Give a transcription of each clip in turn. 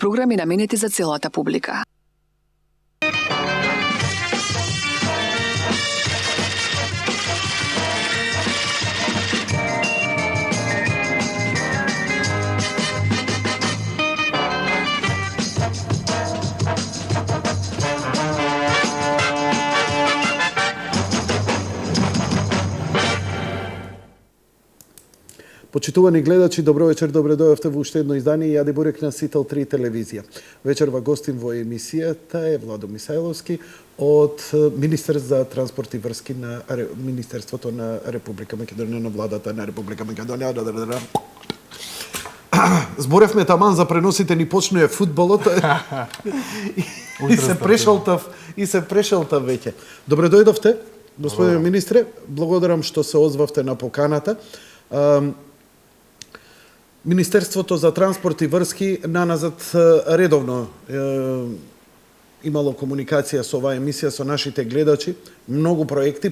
програми наменети за целата публика. Почитувани гледачи, добро вечер, добре дојавте во уште едно издание Јади Бурек на Сител 3 телевизија. Вечерва гостин во емисијата е Владо Мисајловски од министер за транспорт и врски на Министерството на Република Македонија, на владата на Република Македонија. Зборевме таман за преносите, ни почнуе фудбалот и се прешалтав веќе. Добре дојдовте, господин министре, благодарам што се озвавте на поканата. Министерството за транспорт и врски наназад редовно имало комуникација со оваа емисија со нашите гледачи, многу проекти и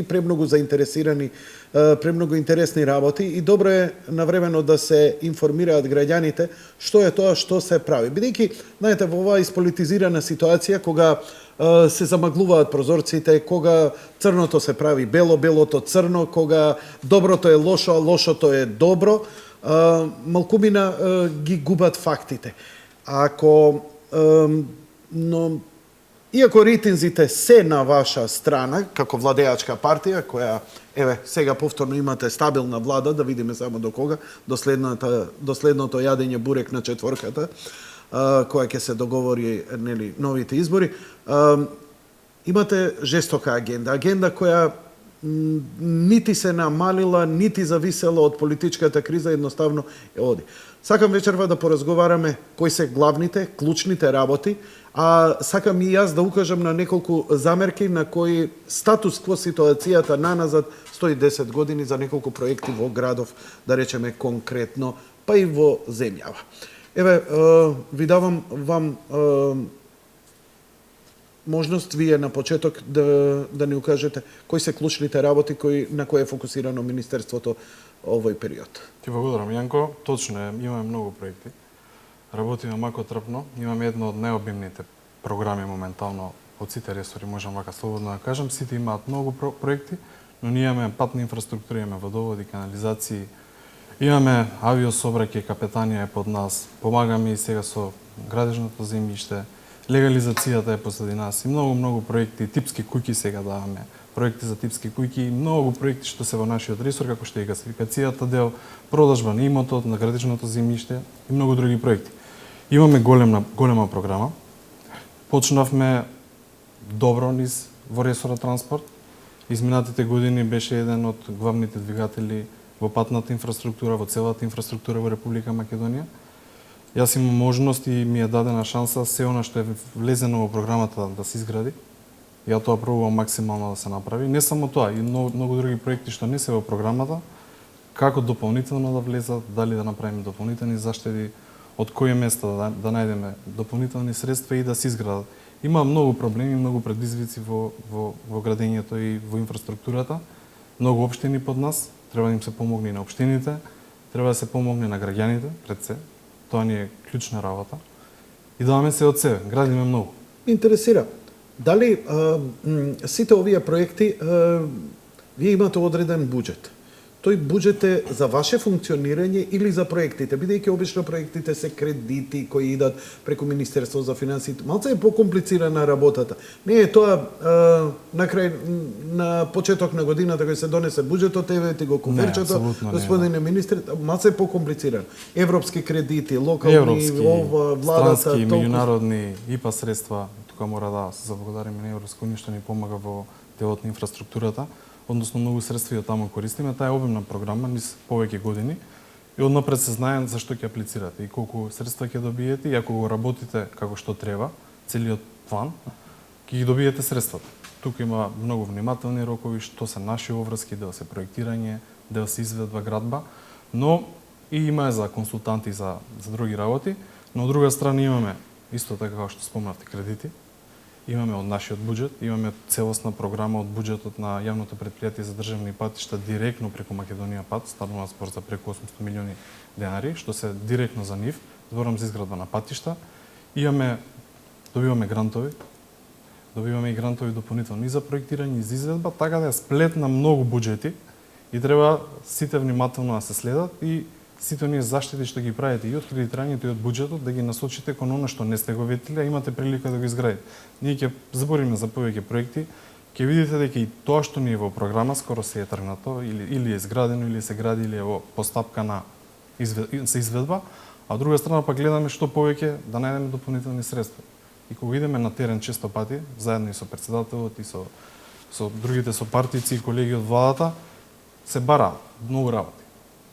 премногу заинтересирани, премногу интересни работи и добро е навремено да се информираат граѓаните што е тоа што се прави. Бидејќи, знаете, во оваа исполитизирана ситуација кога се замаглуваат прозорците, кога црното се прави бело, белото црно, кога доброто е лошо, а лошото е добро, малкумина ги губат фактите. Иако рейтинзите се на ваша страна, како владеачка партија, која, сега повторно имате стабилна влада, да видиме само до кога, до следното јадење бурек на четворката, која ќе се договори новите избори, имате жестока агенда која нити се намалила, нити зависела од политичката криза, едноставно оди. Сакам вечерва да поразговараме кои се главните, клучните работи, а сакам и јас да укажам на неколку замерки на кои статус кво ситуацијата наназад 110 години за неколку проекти во градов, да речеме конкретно, па и во земјава. Ви давам вам можност вие на почеток да ни укажете кои се клучните работи на кои е фокусирано Министерството овој период. Ти благодарам, Јанко. Точно е, имаме многу проекти. Работиме мако трпно. Имаме едно од најобимните програми моментално од сите ресори, можам вака слободно да кажам. Сите имаат многу проекти, но ние имаме патна инфраструктура, имаме водоводи, канализации, имаме авиособраќај, капетанија е под нас, помагаме и сега со градежното земјиште, легализацијата е посреди нас и многу проекти, типски куќи сега даваме, проекти за типски куќи и многу проекти што се во нашиот ресор, како што е гасификацијата дел, продажба на имотот, на градежното земјиште и многу други проекти. Имаме голема програма. Почнавме добро низ во ресора транспорт. Изминатите години беше еден од главните двигатели во патната инфраструктура, во целата инфраструктура во Република Македонија. Јас имам можност и ми е дадена шанса се она што е влезено во програмата да се изгради. Ја тоа пробувам максимално да се направи. Не само тоа, и многу други проекти што не се во програмата, како дополнително да влезат, дали да направиме дополнителни заштеди, од кои места да најдеме дополнителни средства и да се изградат. Има многу проблеми, многу предизвици во градењето и во инфраструктурата. Многу општини под нас, треба да им се помогне и на општините, треба да се помогне на граѓаните пред се. Тоа ни е клучна работа. И даваме се од себе, градиме многу. Интересира, дали сите овие проекти вие имате одреден буџет? Тој буџет е за ваше функционирање или за проектите? Бидејќи обично проектите се кредити кои идат преку Министерство за финансите. Малце е покомплицирана работата. Не е тоа на почеток на годината кога се донесе буџетот, ти го куферчето, господине министре, малце е покомплицирано. Европски кредити, локални, владата, странски, меѓународни ИПА средства, тука мора да се заблагодариме на Европска унија што ни помага во делот на инфраструктурата. Односно многу средства и од таму користиме. Таа е обемна програма низ повеќе години и однапред се знае за што ќе аплицирате и колку средства ќе добиете и ако го работите како што треба, целиот план, ќе ги добиете средствата. Тука има многу внимателни рокови, што се наши обврски, дел се проектирање, дел се изведба, градба, но и има за консултанти за други работи, но од друга страна имаме исто така како што спомнавте кредити. Имаме од нашиот буџет, имаме целосна програма од буџетот на јавното претпријатие за државни патишта директно преку Македонија пат, станува збор за преку 800 милиони денари, што се директно за нив, зборам за изградба на патишта, добиваме грантови, добиваме и грантови дополнително и за проектирање и за изведба, така да е сплет на многу буџети и треба сите внимателно да се следат и сите оние заштити што ги правите и од кредитирањето и од буџетот да ги насочите кон она што не сте го ветиле, а имате прилика да го изградите. Ние ќе збориме за повеќе проекти, ќе видите дека и тоа што ни е во програма скоро се е тргнато или е изградено или се гради или е во постапка на за изведба, а од друга страна пак гледаме што повеќе да најдеме дополнителни средства. И кога идеме на терен често пати, заедно и со председателот и со другите сопартици и колеги од владата, се бара многу работи.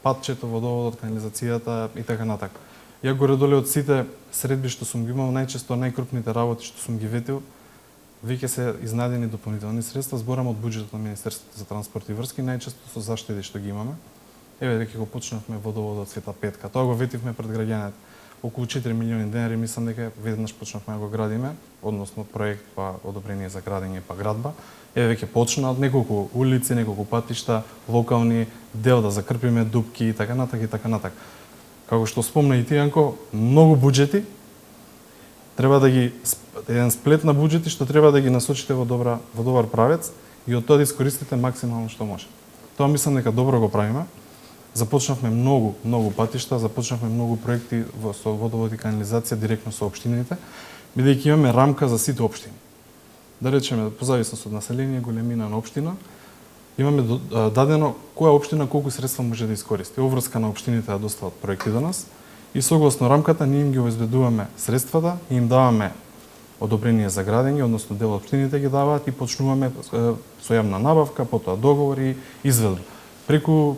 Патчето, водоводот, канализацијата и така натака. Ја горе-доле од сите средби што сум ги имал, најчесто најкрупните работи што сум ги ветил, веќе се изнадени дополнителни средства, зборам од буџетот на Министерството за транспорт и врски, најчесто со заштеди што ги имаме. Еве дека го почнавме водоводот Света Петка. Тоа го ветивме пред граѓаните. Околу 4 милиони денари, мислам дека веднаш почнавме да го градиме, односно проект па одобрение за градење па градба. Еве веќе почна од неколку улици, неколку патишта, локални, дел да закрпиме дупки и така натака и така натака. Како што спомна и ти, Јанко, многу буџети, треба да ги еден сплет на буџети што треба да ги насочите во добар правец и од тоа да искористите максимално што може. Тоа мислам дека добро го правиме. Започнавме многу патишта, започнавме многу проекти со водовод и канализација директно со општините, бидејќи имаме рамка за сите општини. Да речеме, по зависност од население, големина на општина, имаме дадено која општина колку средства може да искористи. Обврска на општините да достават проекти до нас и согласно рамката ние им ги обезбедуваме средствата и им даваме одобрение за градење, односно дел од општините ги даваат и почнуваме со јавна набавка, потоа договори, изведба. Преку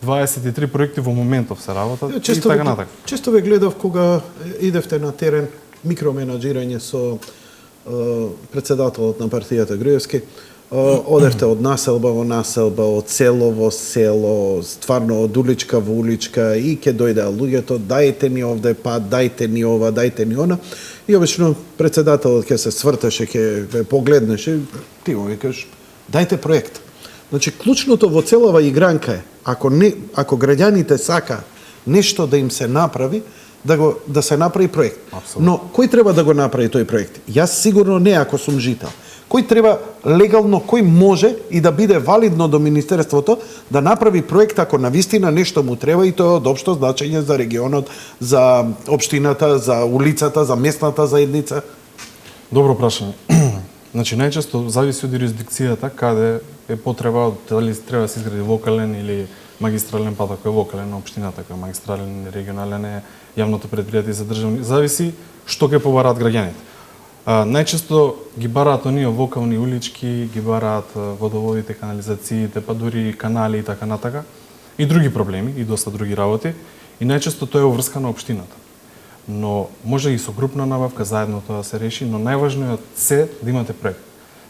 23 проекти во моментов се работат и така натака. Често ве гледав кога идевте на терен микроменаџирање со председателот на партијата Груевски. Одевте од населба во населба, од село во село, стварно од уличка во уличка и ќе дојдеа луѓето, дајте ни овде, па дајте ни ова, дајте ни она. И обично председателот ќе се свртеше, ќе погледнеше, ти му викаш, дајте проект. Значи, клучното во целава игранка е, ако граѓаните сака нешто да им се направи, да се направи проект. Абсолютно. Но кој треба да го направи тој проект? Јас сигурно не ако сум жител. Кој треба легално, кој може и да биде валидно до Министерството да направи проект ако навистина нешто му треба и тоа од општо значење за регионот, за општината, за улицата, за местната заедница? Добро прашање. Значи, најчесто зависи од юрисдикцијата каде е потреба, дали треба да се изгради локален или магистрален пат, ако е локален на општината, ако е магистрален или регионален е јавното предпријатие за државни. Зависи што ќе побараат граѓаните. Најчесто ги бараат оние локални улички, ги бараат водоводите, канализациите, па дури канали и така натака. И други проблеми, и доста други работи. И најчесто тоа е обврска на општината. Но може и со групна набавка заедно тоа да се реши, но најважно е од се да имате проект.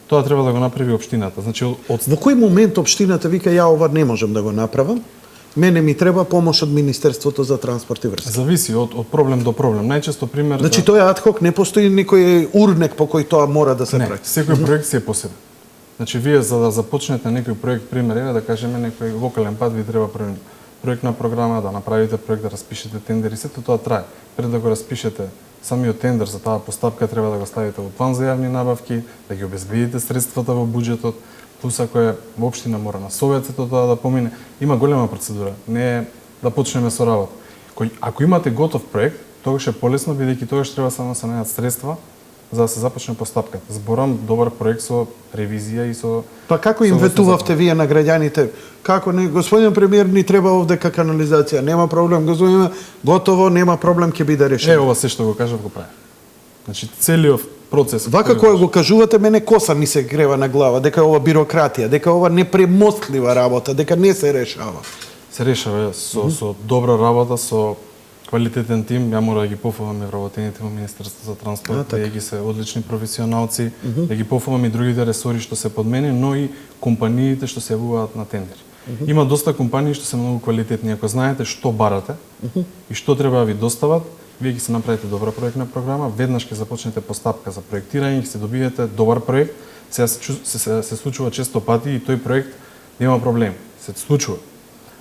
Тоа треба да го направи општината. Значи Во кој момент општината вика ја ова не можам да го направам? Мене ми треба помош од Министерството за транспорт и врски. Зависи од проблем до проблем. Најчесто пример. Значи тоа е адхок, не постои некој урнек по кој тоа мора да се прави. Секој проект си е посебен. Значи вие за да започнете некој проект, пример е да кажеме некој локален пат ви треба проектна програма, да направите проект, да распишете тендер и сето тоа трае. Пред да го распишете самиот тендер за таа постапка треба да го ставите во план за јавни набавки, да ги обезбедите средствата во буџетот, плюс ако е во општина мора на совет сето тоа да помине. Има голема процедура, не е да почнеме со работа. Ако имате готов проект, тогаш е полесно бидејќи тогаш треба само да се најдат средства за да се започне постапката. Зборам добар проект со ревизија и со. Па како им ветувавте вие на граѓаните? Како не, господин премиер, ни треба овдека канализација, нема проблем, господин, готово, нема проблем, ќе биде решено. Ова се што го кажав го прави. Значи целиот процес. Вака кога го кажувате, мене коса ми се грева на глава, дека ова бирократија, дека ова непремостлива работа, дека не се решава. Се решава со добра работа, со квалитетен тим. Ја мора да ги пофалам вработените во Министерството за транспорт, да ги се одлични професионалци, да ги пофалам и другите ресори што се под мене, но и компаниите што се јавуваат на тендери. Има доста компании што се многу квалитетни. Ако знаете што барате и што треба да ви достават, вие ќе се направите добра проектна програма, веднаш ќе започнете постапка за проектирање, ќе се добиете добар проект. Сега се случува често пати и тој проект нема проблем. Се случува.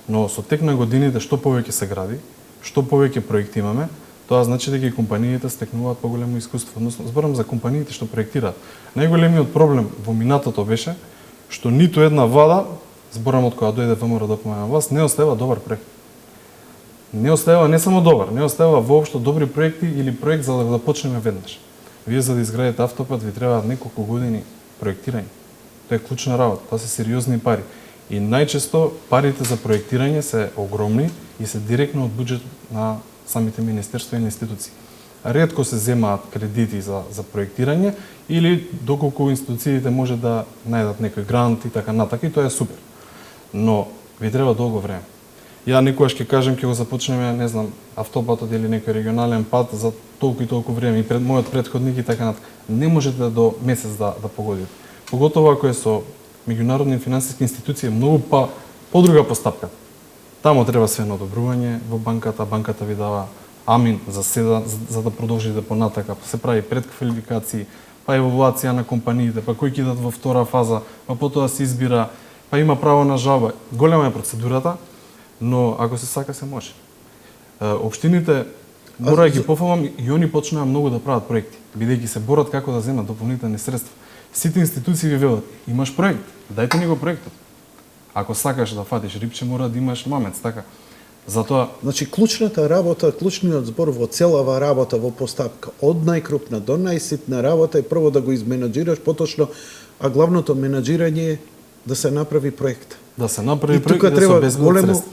Но со тек на годините што повеќе се гради, што повеќе проекти имаме, тоа значи дека и компаниите стекнуваат поголемо искуство. Односно, зборам за компаниите што проектираат. Најголемиот проблем во минатото беше што ниту една влада, зборам од која дојде ВМРО да помага власт, не оставила добар проект. Не оставила не само добар, не оставила воопшто добри проекти или проект за да го започнеме веднаш. Вие за да изградите автопат ви требаат неколку години проектирање. Тоа е клучна работа, тоа се сериозни пари. И најчесто парите за проектирање се огромни и се директно од буџет на самите министерства и институции. Ретко се земаат кредити за проектирање или доколку институциите може да најдат некој грант и така натака, и тоа е супер. Но ви треба долго време. Ја некогаш ќе кажем ќе го започнеме, не знам, автопатот или некој регионален пат за толку и толку време и мојот претходник и така натака. Не можете до месец да погодите. Поготово ако е со меѓународни финансиски институции, многу подруга постапка. Тамо треба све на одобрување во банката, банката ви дава амин за да продолжите понатака, се прави предквалификации, па еволуација на компаниите, па кои кидат во втора фаза, па потоа се избира, па има право на жалба. Голема е процедурата, но ако се сака се може. Општините мора да ги пофалам и они почнаа многу да прават проекти, бидејќи се борат како да земат дополнителни средства. Сите институции ви велат, имаш проект, дајте ни го проектот. Ако сакаш да фатиш рибче, мора да имаш мамец, така. Затоа... Значи, клучната работа, клучниот збор во целава работа во постапка, од најкрупна до најситна работа е прво да го изменаџираш, поточно, а главното менаџирање е да се направи проект. Да се направи проект и да се обезбедат средства.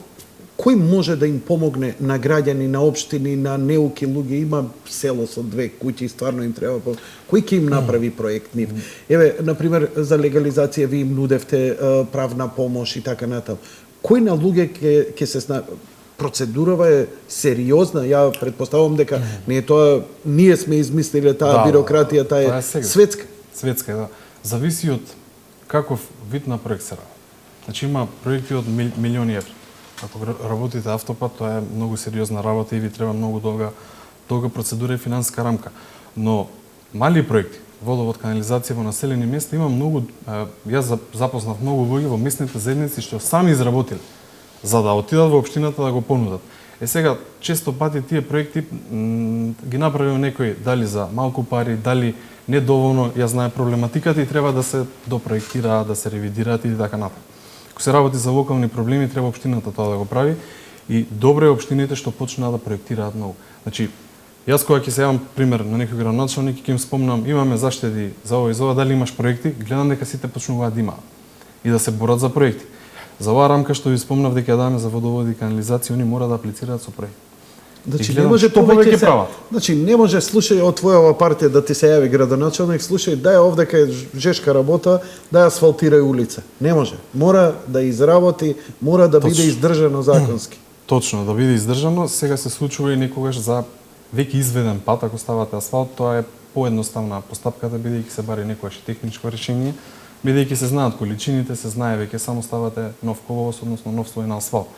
Кој може да им помогне на граѓани, на општини, на неуки луѓе, има село со 2 куќи, стварно им треба кој ќе им направи проект нив? Еве, на пример, за легализација ви им нудевте правна помош и така натаму. Кој на луѓе ќе се процедурава е сериозна, ја предпоставувам дека не е тоа, ние сме измислиле таа бирократија, таа е светска. Светска, да. Зависи од каков вид на проект се работи. Значи има проекти од милиони евра. Ако работите автопат, тоа е многу сериозна работа и ви треба многу долга процедура и финансиска рамка. Но мали проекти, водовод, канализација во населени места има многу, јас запознав многу луѓе во местните заедници што сами изработиле за да отидат во општината да го понудат. Сега често пати тие проекти ги направил некој дали за малку пари, дали недоволно, ја знае проблематиката и треба да се допроектира, да се ревидираат и така напред. Ако се работи за локални проблеми, треба општината тоа да го прави и добро е општините што почнаа да проектираат многу. Значи, јас кога ќе се јавам пример на некој градоначалник ќе им спомнам, имаме заштеди за ова и за ова, дали имаш проекти, гледам дека сите почнуваат да имаат и да се борат за проекти. За оваа рамка што ви спомнав дека дадеме за водоводи и канализација, они мора да аплицираат со проект. Значи не може повеќе се. Значи не може слушај од твојава партија да ти се јави градоначалник, слушај дај овдека е жешка работа, да асфалтирај улица. Не може. Мора да изработи, мора да биде издржано законски. Точно, да биде издржано. Сега се случува и некогаш за веќе изведен пат, ако ставате асфалт, тоа е поедноставна постапката, бидејќи се бари некојаш техничко решение, бидејќи се знаат количините, се знае веќе само ставате нов коловоз, односно нов слој на асфалт.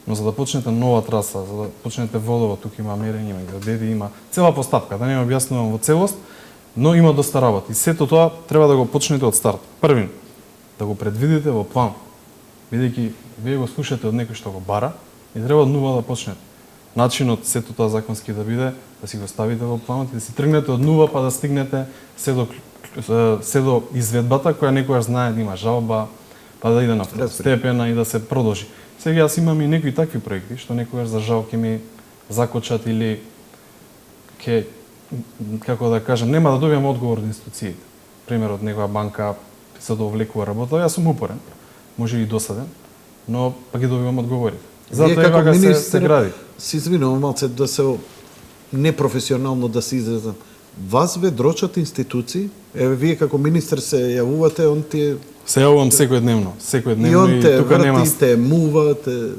Но за да почнете нова траса, за да почнете водово, тука има мерење, има градеви, има цела постапка, да не ја објаснувам во целост, но има доста работа. И сето тоа треба да го почнете од старт. Првин, да го предвидите во план, бидејќи вие го слушате од некој што го бара и треба од нула да почнете. Начинот сето тоа законски да биде, да си го ставите во планот и да си тргнете од нула па да стигнете се до изведбата која некојаш знае да има жалба, па да иде на второстепена и да се продолжи. Сега јас имам и некои такви проекти што некогаш за жал ќе ми закочат или ќе, како да кажам, нема да добијам одговор од институциите. Пример од некоја банка се довлекува работа, јас сум упорен, може и досаден, но па ги добивам одговорите. Затоа вака се гради. Си извинувам малце да се непрофесионално да се изразам. Вас ве дрочат институции? Еве вие како министер се јавувате, он ти се јавувам секојдневно и он те врти, те мува, те...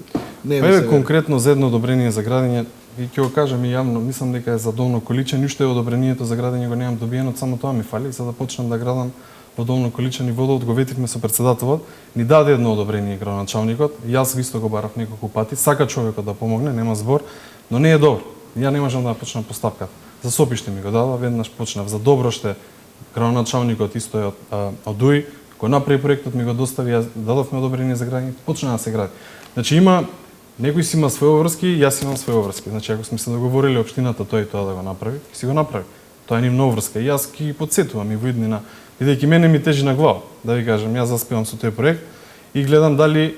Еве конкретно за едно одобрение за градење, и ќе го кажам и јавно, мислам дека е за Долно Количан, уште одобрението за градење го немам добиено, само тоа ми фали, за да почнам да градам во Долно Количан и водовод, го ветивме со председателот, ни даде едно одобрение градоначалникот, јас исто го барав неколку пати, сака човекот да помогне, нема збор, но не е добро. Ја не можам да почнам постапката. За сопиште ми го дава, веднаш почнав, за добро ште градоначалникот исто е од УИ, го направи проектот, ми го достави, ја дадовме одобрение за градење, почна да се гради. Значи има Некој си има своји врски, јас имам своји врски. Значи, ако сме се договорили општината тоа и тоа да го направи, ќе си го направи. Тоа е нивна врска. И јас ги потсетувам и во иднина, бидејќи мене ми тежи на глава, да ви кажам, јас заспевам со тој проект и гледам дали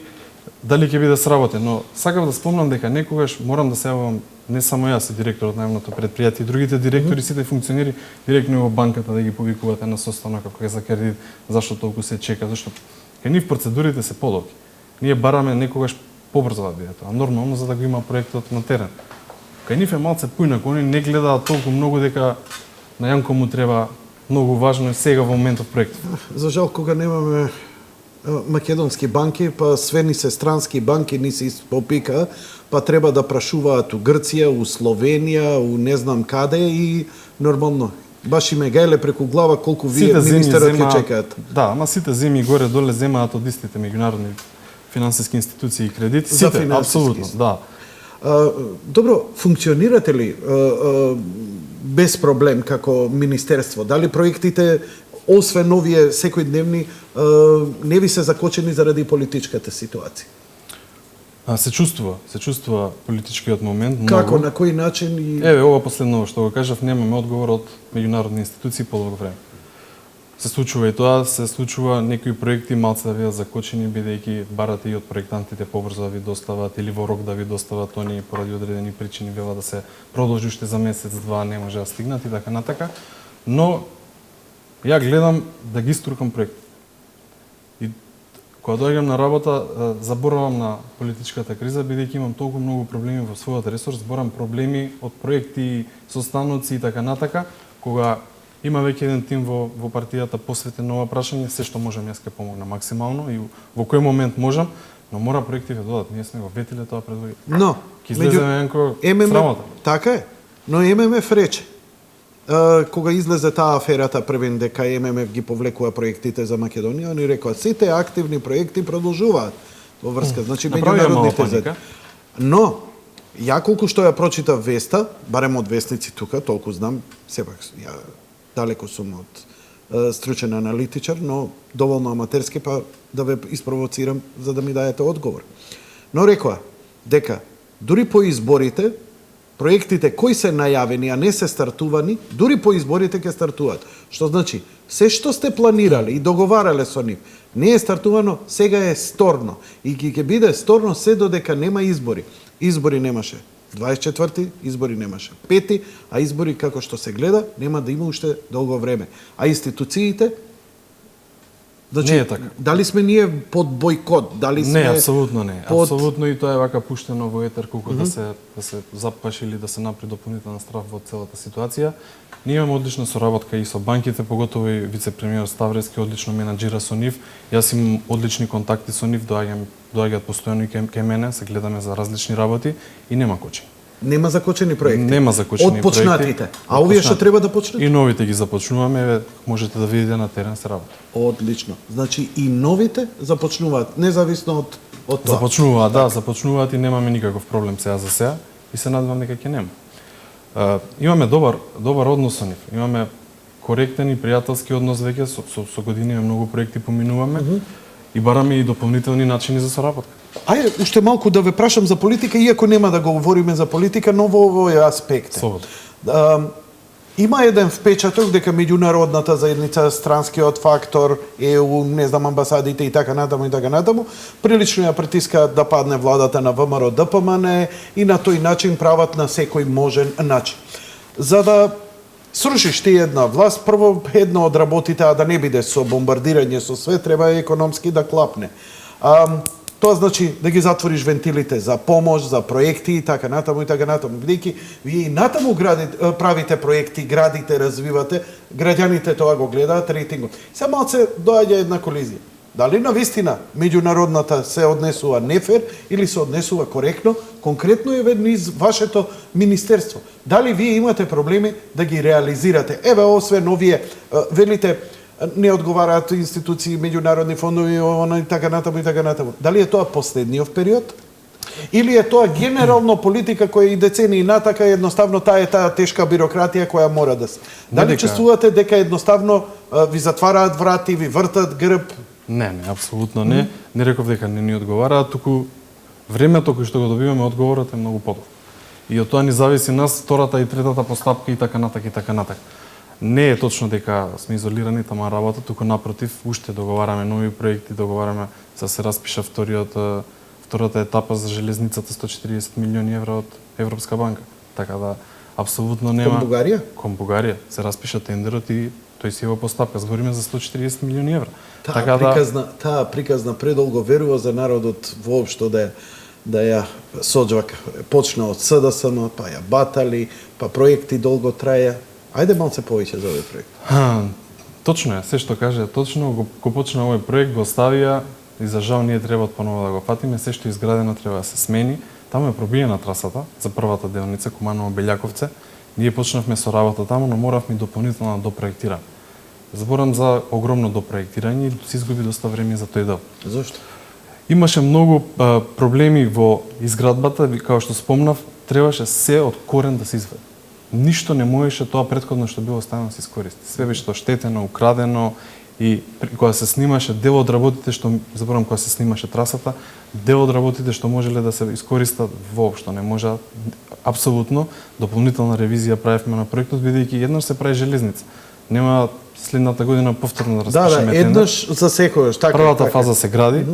ќе биде сработен, но сакам да спомнам дека некогаш морам да се јавам не само јас и директорот на најмното предпријатие, другите директори, сите функционери директно во банката да ги повикувате на состанок како е за кредит, зашто толку се чека, зашто кај нив процедурите се подолги. Ние бараме некогаш побрзо да биде тоа, нормално за да го има проектот на терен. Кај нив е малце поинаку, они не гледаат толку многу дека на Јанко му треба многу важно е сега во моментот проектот. За жал, кога немаме македонски банки, па све ни се странски банки ни се испопика, па треба да прашуваат у Грција, у Словенија, у не знам каде и нормално. Баш и ме гајле преку глава колку вие министерот ќе чекаат. Да, ама сите земи горе-доле земаат од истите меѓународни финансиски институции и кредит. Сите, апсолутно, да. Добро, функционирате ли без проблем како министерство? Дали проектите, освен овие секојдневни, не ви се закочени заради политичката ситуација? Се чувствува политичкиот момент. Како, многу. на кој начин? И... Еве, ова последново што го кажав, немаме одговор од меѓународни институции подолго време. Се случува и тоа, се случува некои проекти малце да бидат закочени, бидејќи барате и од проектантите побрзо да ви достават или во рок да ви достават, они поради одредени причини велат да се продолжи уште за месец, два, не може да стигнат и така натака. Но ја гледам да ги струкам проект. И кога доаѓам на работа, заборавам на политичката криза, бидејќи имам толку многу проблеми во својот ресор, зборам проблеми од проекти, состаноци и така натака, кога има веќе еден тим во партијата посветен на ова прашање, се што можам јас ќе помогнам максимално и во кој момент можам, но мора проекти да додат. Ние сме го ветиле тоа предварително. Но, ќе излеземе Јанко срамота. Така е, но ММФ рече. Кога излезе таа аферата првен дека ММФ ги повлекува проектите за Македонија, они рекоа сите активни проекти продолжуваат во врска, значи меѓународните зад. Но ја колку што ја прочитав веста, барем од вестници тука, толку знам, сепак ја далеко сум од стручен аналитичар, но доволно аматерски, па да ве испровоцирам за да ми даете одговор. Но рекоа дека дури по изборите проектите кои се најавени, а не се стартувани, дури по изборите ќе стартуваат. Што значи, се што сте планирали и договарале со нив, не е стартувано, сега е сторно. И ќе биде сторно се додека нема избори. Избори немаше 24-ти, избори немаше 5-ти, а избори како што се гледа, нема да има уште долго време. А институциите, значи, не е така. Дали сме ние под бойкот? Дали сме не, апсолутно не. Под... Апсолутно и тоа е вака пуштено во етер колку да се запаши или да се направи дополнителна страв во целата ситуација. Ние имаме одлична соработка и со банките, поготово и вице-премиер Ставрески одлично менаџира со нив. Јас имам одлични контакти со нив, доаѓаат постојано и кај мене, се гледаме за различни работи и нема кочи. Нема закочени проекти. Нема закочени проекти. Отпочнатите. А овие што треба да почнат? И новите ги започнуваме, можете да видите на терен се работи. Одлично. Значи и новите започнуваат независно од тоа. Започнуваат, да, започнуваат и немаме никаков проблем за сега и се надевам дека ќе нема. Имаме добар однос со нив. Имаме коректен и пријателски однос веќе со години, многу проекти поминуваме и бараме и дополнителни начини за соработка. Ајде, уште малку да ве прашам за политика, иако нема да го говориме за политика, но во овој аспект. Има еден впечаток дека меѓународната заедница, странскиот фактор, ЕУ, не знам, амбасадите и така натаму, прилично ја притискаат да падне владата на ВМРО ДПМН и на тој начин прават на секој можен начин. За да срушиш ти една власт, прво едно од работите, а да не биде со бомбардирање со све, треба економски да клапне. Тоа значи да ги затвориш вентилите за помош, за проекти и така натаму, бидејќи вие и натаму правите проекти, градите, развивате, граѓаните тоа го гледаат, рейтингот. Се малце доаѓа една колизија. Дали навистина меѓународната се однесува нефер или се однесува коректно, конкретно е низ вашето министерство. Дали вие имате проблеми да ги реализирате? Еве, освен овие, велите, не одговараат институции, меѓународни фондови, и така натаму. Дали е тоа последниот период? Или е тоа генерално политика која и децении натака едноставно таа тешка бирократија која мора да се? Дали чувствувате дека едноставно ви затвараат врати, ви вртат грб? Не, апсолутно не. Не реков дека не ни одговараат, туку времето кој што го добиваме одговорот е многу подолг. И од тоа ни зависи нас втората и третата постапка и така натака и така натака. Не е точно дека сме изолирани тама работа, туку напротив, уште договараме нови проекти, договараме за се распиша втората етапа за железницата 140 милиони евра од Европска банка. Така да апсолутно нема Кон Бугарија? Кон Бугарија се распиша тендерот и тој си во постапка. Збориме за 140 милиони евра. Така Таа приказна предолго верува за народот воопшто да ја соџва, почна од СДСМ, па ја батали, па проекти долго траја. Ајде малце повеќе за овој проект. Точно е, се што каже, точно го почна овој проект, го ставија и за жал ние треба понова да го фатиме, се што е изградено треба да се смени. Таму е пробиена трасата за првата делница Куманово Белјаковце. Ние почнавме со работа таму, но моравме дополнително да допроектираме. Зборам за огромно допроектирање и се изгуби доста време за тој дел. Зошто? Имаше многу проблеми во изградбата, како што спомнав, требаше се од корен да се извади. Ништо не можеше тоа претходно што било оставено да се искористи. Све беше оштетено, украдено и кога се снимаше дел од работите што заборам кога се снимаше трасата, дел од работите што можеле да се искористат воопшто не можа. Апсолутно дополнителна ревизија правевме на проектот бидејќи еднаш се прави железница. Нема следната година повторно да распишеме тендер. Еднаш за секојаш, така. Првата фаза се гради,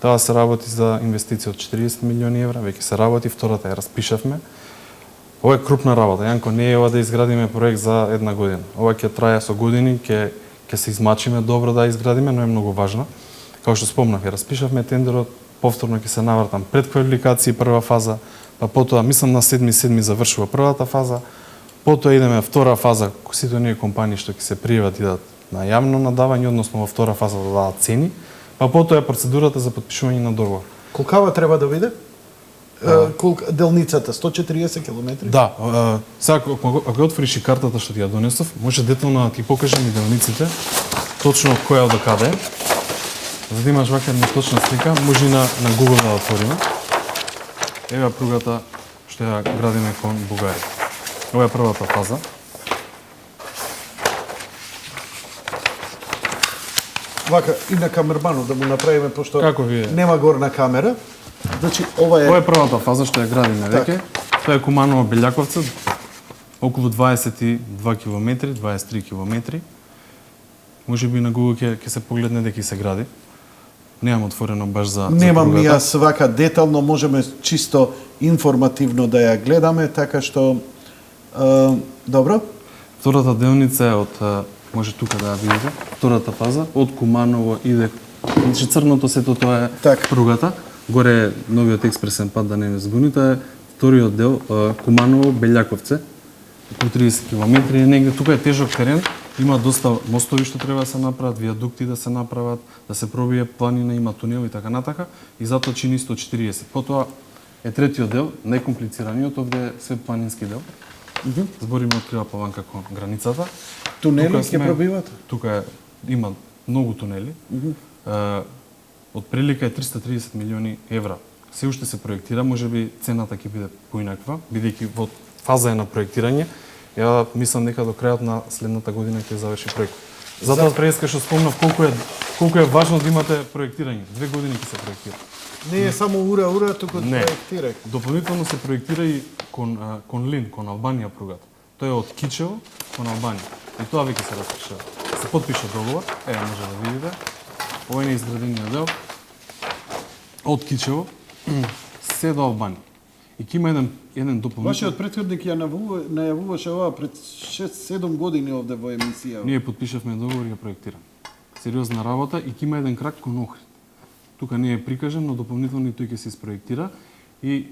таа се работи за инвестиција од 40 милиони евра, веќе се работи, втората ја распишавме. Ова е крупна работа. Јанко, не е ова да изградиме проект за една година. Ова ќе трае со години, ќе се измачиме добро да изградиме, но е многу важна. Како што спомнав, ја распишавме тендерот, повторно ќе се навртам пред квалификација прва фаза, па потоа мислам на 7.7 завршува првата фаза, потоа идеме втора фаза, сите оние компании што ќе се пријават идат на јавно надавање, односно во втора фаза да дадат цени, па потоа е процедурата за потпишување на договор. Колкава треба да биде? Делницата 140 км? Да, сега ако ја отвориш и картата што ти ја донесов, може детално да ти покажам и делниците, точно од која до каде. За да имаш вака една точна слика, може и на Google да отвориме. Ева пругата што ја градиме кон Бугарија. Ова е првата фаза. Вака и на камерманот да му направиме пошто Како вие? Нема горна камера. Значи ова Ова е првата фаза што ја градиме веќе. Тоа е Куманово Белјаковце, околу 22 км, 23 км. Може би на Google ќе се погледне дека се гради. Немам отворено баш за Немам ни пругата. јас вака детално, можеме чисто информативно да ја гледаме, така што добро. Втората делница е од може тука да ја видите. Втората фаза од Куманово иде, значи црното сето тоа е Така. пругата. Горе е новиот експресен пат да не ме збуните, е вториот дел Куманово Белјаковце. Околу 30 км е негде. Тука е тежок терен, има доста мостови што треба да се направат, виадукти да се направат, да се пробие планина, има тунел и така натака, и затоа чини 140. Потоа е третиот дел, најкомплицираниот, овде е све планински дел. Збориме од крива Паванка кон границата. Тунели Тука ќе сме- пробиват? Тука има многу тунели. Од прилика е 330 милиони евра. Се уште се проектира, можеби цената ќе биде поинаква, бидејќи во фаза е на проектирање. Ја мислам дека до крајот на следната година ќе заврши проектот. Затоа преска што спомнав колку е важно да имате проектирање. 2 години ќе се проектира. Не е само ура, туку Не. проектирај. Дополнително се проектира и кон Лин, кон Албанија пругата. Тоа е од Кичево кон Албанија. И тоа веќе се распишува. Се потпиша договор, може да видите. Ова е неизградениот дел од Кичево се до Албанија. И ќе има еден дополнителен. Вашиот претходник ја најавуваше ова пред 6-7 години овде во емисија. Ние потпишавме договор и ја проектираме. Сериозна работа и ќе има еден крак кон Охрид. Тука не е прикажан, но дополнително и тој ќе се испроектира и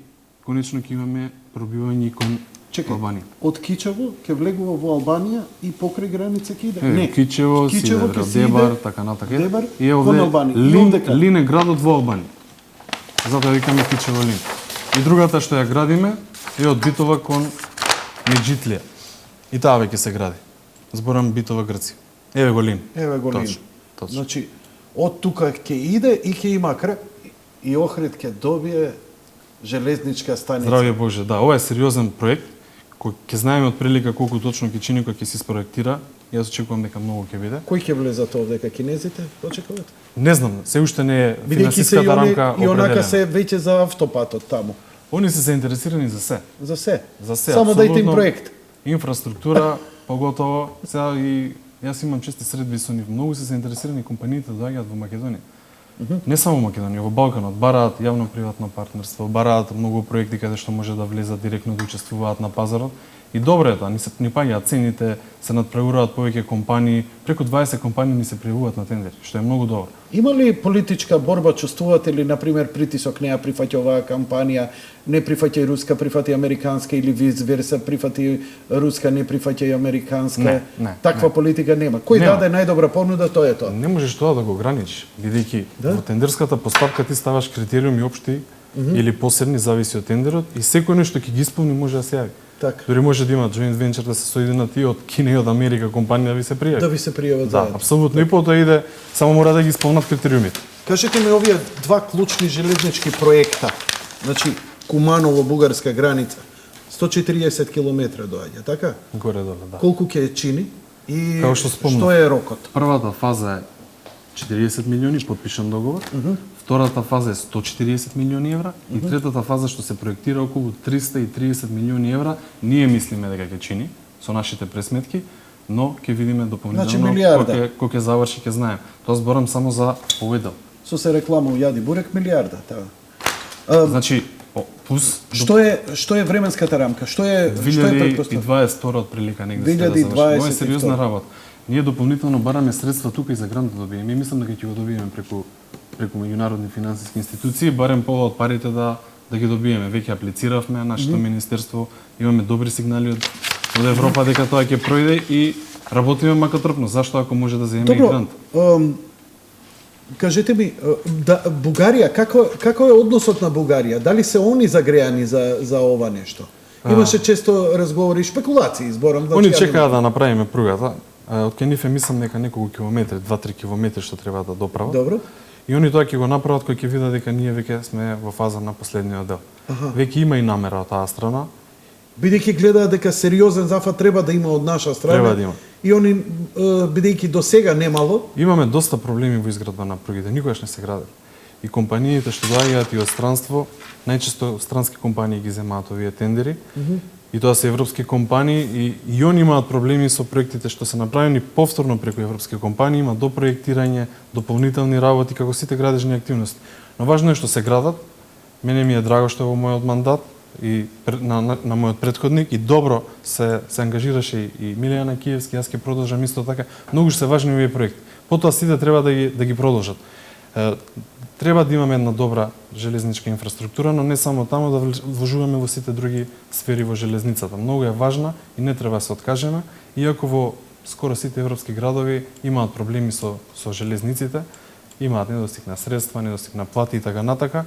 конечно ќе имаме пробивање кон Албанија. Од Кичево ќе влегува во Албанија и покрај граница ќе иде? Не, Кичево, Кичево Сидевра, ќе си иде Дебар, така натака. Дебар, И кон овде Албанија. И овде каде? Лин е градот во Албанија. Затоа викаме Кичево Лин. И другата што ја градиме е од Битова кон Меджитлија. И таа веќе се гради. Зборам Битова Грција. Еве го Лин. Еве го Лин. Точно. Значи, од тука ќе иде и ќе има крак и Охрид ќе добие железничка станица. Здравје Боже, да, ова е сериозен проект ќе знаеме отприлика колку точно ќе чини кога ќе се спроектира, јас очекувам дека многу ќе биде. Кои ќе влезат овде, кинезите, очекувате? Не знам, се уште не е Бидејќи се финансиската рамка и онака определена. се веќе за автопатот таму. Они се заинтересирани за се. За се. За се. Само дајте им апсолутно. проект. Инфраструктура, поготово. Сега и јас имам чести средби со нив. Многу се заинтересирани компаниите да доаѓаат во Македонија. Не само Македонија, во Балканот бараат јавно-приватно партнерство, бараат многу проекти каде што може да влезат директно да учествуваат на пазарот. И добро е тоа, ни паѓаат цените, се надпреваруваат повеќе компании, преку 20 компании ни се пријавуваат на тендери, што е многу добро. Има ли политичка борба, чувствувате ли, например, притисок, не ја прифаќа оваа кампанија, не прифаќа руска, прифати американска или виц верса, прифати руска, не прифаќа и американска. Не, Таква политика нема. Кој Нема. даде најдобра понуда, тоа е тоа. Не можеш тоа да го ограничиш, бидејќи во тендерската постапка ти ставаш критериуми општи или посебни, зависи од тендерот, и секој нешто ќе ги исполни може да се јави. Така. Дори може да има joint venture да се соединат и од Кина и од Америка компанија да ви се пријави. Да ви се пријават Да, заедно. апсолутно. И потоа иде, само мора да ги исполнат критериумите. Кажете ми овие два клучни железнички проекта. Значи, Куманово, бугарска граница, 140 километра доаѓа, така? Горе-долу, да. Колку ќе ја чини и Као што спомнав. што е рокот? Првата фаза е 40 милиони, подпишан договор. Втората фаза е 140 милиони евра и третата фаза што се проектира околу 330 милиони евра. Ние мислиме дека ќе чини со нашите пресметки, но ќе видиме дополнително Значи, милиарда. кога ќе заврши ќе знаем. Тоа зборам само за овој дел. Со се реклама у Јади Бурек, милиарда, таа. Значи, плюс Што е временската рамка? Што е претпоставка? 2022 отприлика негде се да 2022. заврши. Ова е сериозна работа. Ние дополнително бараме средства тука и за грант да добиеме. И мислам дека ќе го добиеме преку меѓународни финансиски институции, барем пола од парите да ги добиеме. Веќе аплициравме, нашето министерство, имаме добри сигнали од Европа дека тоа ќе пројде и работиме макотрпно. Зашто ако може да земеме и грант? Кажете ми, Бугарија, како е односот на Бугарија? Дали се они загреани за ова нешто? Имаше често разговори и спекулации, зборам. Они чекаат да направиме пругата. Од кај нив мислам дека неколку километри, 2-3 километри што треба да доправат. Добро. И они тоа ќе го направат кога ќе видат дека ние веќе сме во фаза на последниот дел. Веќе има и намера од таа страна. Бидејќи гледаат дека сериозен зафат треба да има од наша страна. Треба да има. И они, бидејќи до сега немало, Имаме доста проблеми во изградба на пругите, никогаш не се градат. И компаниите што доаѓаат и од странство, најчесто странски компании ги земаат овие тендери. И тоа се европски компании и они имаат проблеми со проектите што се направени повторно преку европски компании, има допроектирање, дополнителни работи како сите градежни активности. Но важно е што се градат. Мене ми е драго што во мојот мандат и на мојот претходник и добро се ангажираше и Милијана Киевски, јас ќе продолжам исто така. Многу се важни овие проекти. Потоа сите треба да ги продолжат. Треба да имаме една добра железничка инфраструктура, но не само таму, да вложуваме во сите други сфери во железницата. Многу е важна и не треба да се откажеме, иако во скоро сите европски градови имаат проблеми со железниците, имаат недостиг на средства, недостиг на плати и така натака.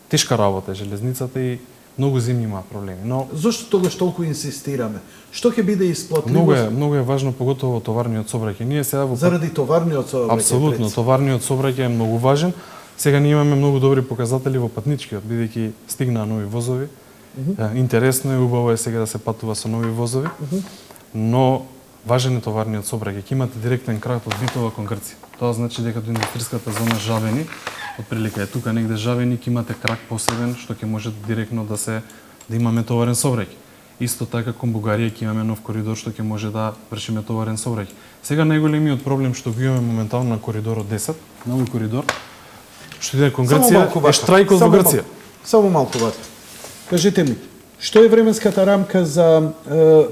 Тешка работа е железницата и многу земји имаат проблеми. Но зошто тогаш толку инсистираме? Што ќе биде исплатливо? многу е важно, поготово товарниот сообраќај. Ние сега во Заради товарниот сообраќај. Апсолутно, товарниот сообраќај е многу важен. Сега ние имаме многу добри показатели во патничкиот, бидејќи стигнаа нови возови. Интересно е, убаво е сега да се патува со нови возови. Но важен е товарниот сообраќај. Ќе имате директен крак од Битола кон Грција. Тоа значи дека до индустријската зона Жабени, отприлика е тука негде Жабени, ќе имате крак посебен што ќе може директно да имаме товарен сообраќај. Исто така кон Бугарија ќе имаме нов коридор што ќе може да вршиме товарен сообраќај. Сега најголемиот проблем што го имаме моментално на коридорот 10, нови коридор, што иде кон Грција, е штрајкот во Грција. Само малку вака. Кажете ми, што е временската рамка за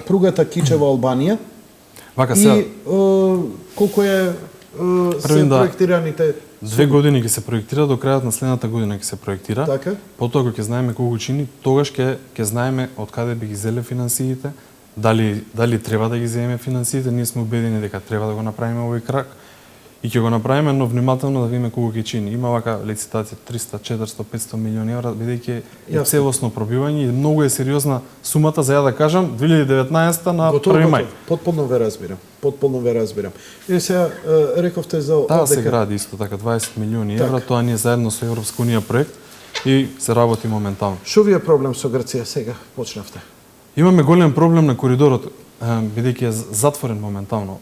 пругата Кичево-Албанија? Вака сега, И колку е се проектираните? 2 години ќе се проектира, до крајот на следната година ќе се проектира. Така. Потоа кога ќе знаеме колку чини, тогаш ќе знаеме од каде би ги зеле финансиите, дали треба да ги земеме финансиите. Ние сме убедени дека треба да го направиме овој крак и ќе го направиме, но внимателно да видиме колку ќе чини. Има вака лицитација 300, 400, 500 милиони евра, бидејќи е целосно пробивање и многу е сериозна сумата, за ја да кажам, 2019 на 1 мај. Потполно ве разбирам. И сега рековте за Таа се гради исто така 20 милиони евра, тоа ние заедно со Европска унија проект и се работи моментално. Што ви е проблем со Грција сега почнавте? Имаме голем проблем на коридорот, бидејќи е затворен моментално.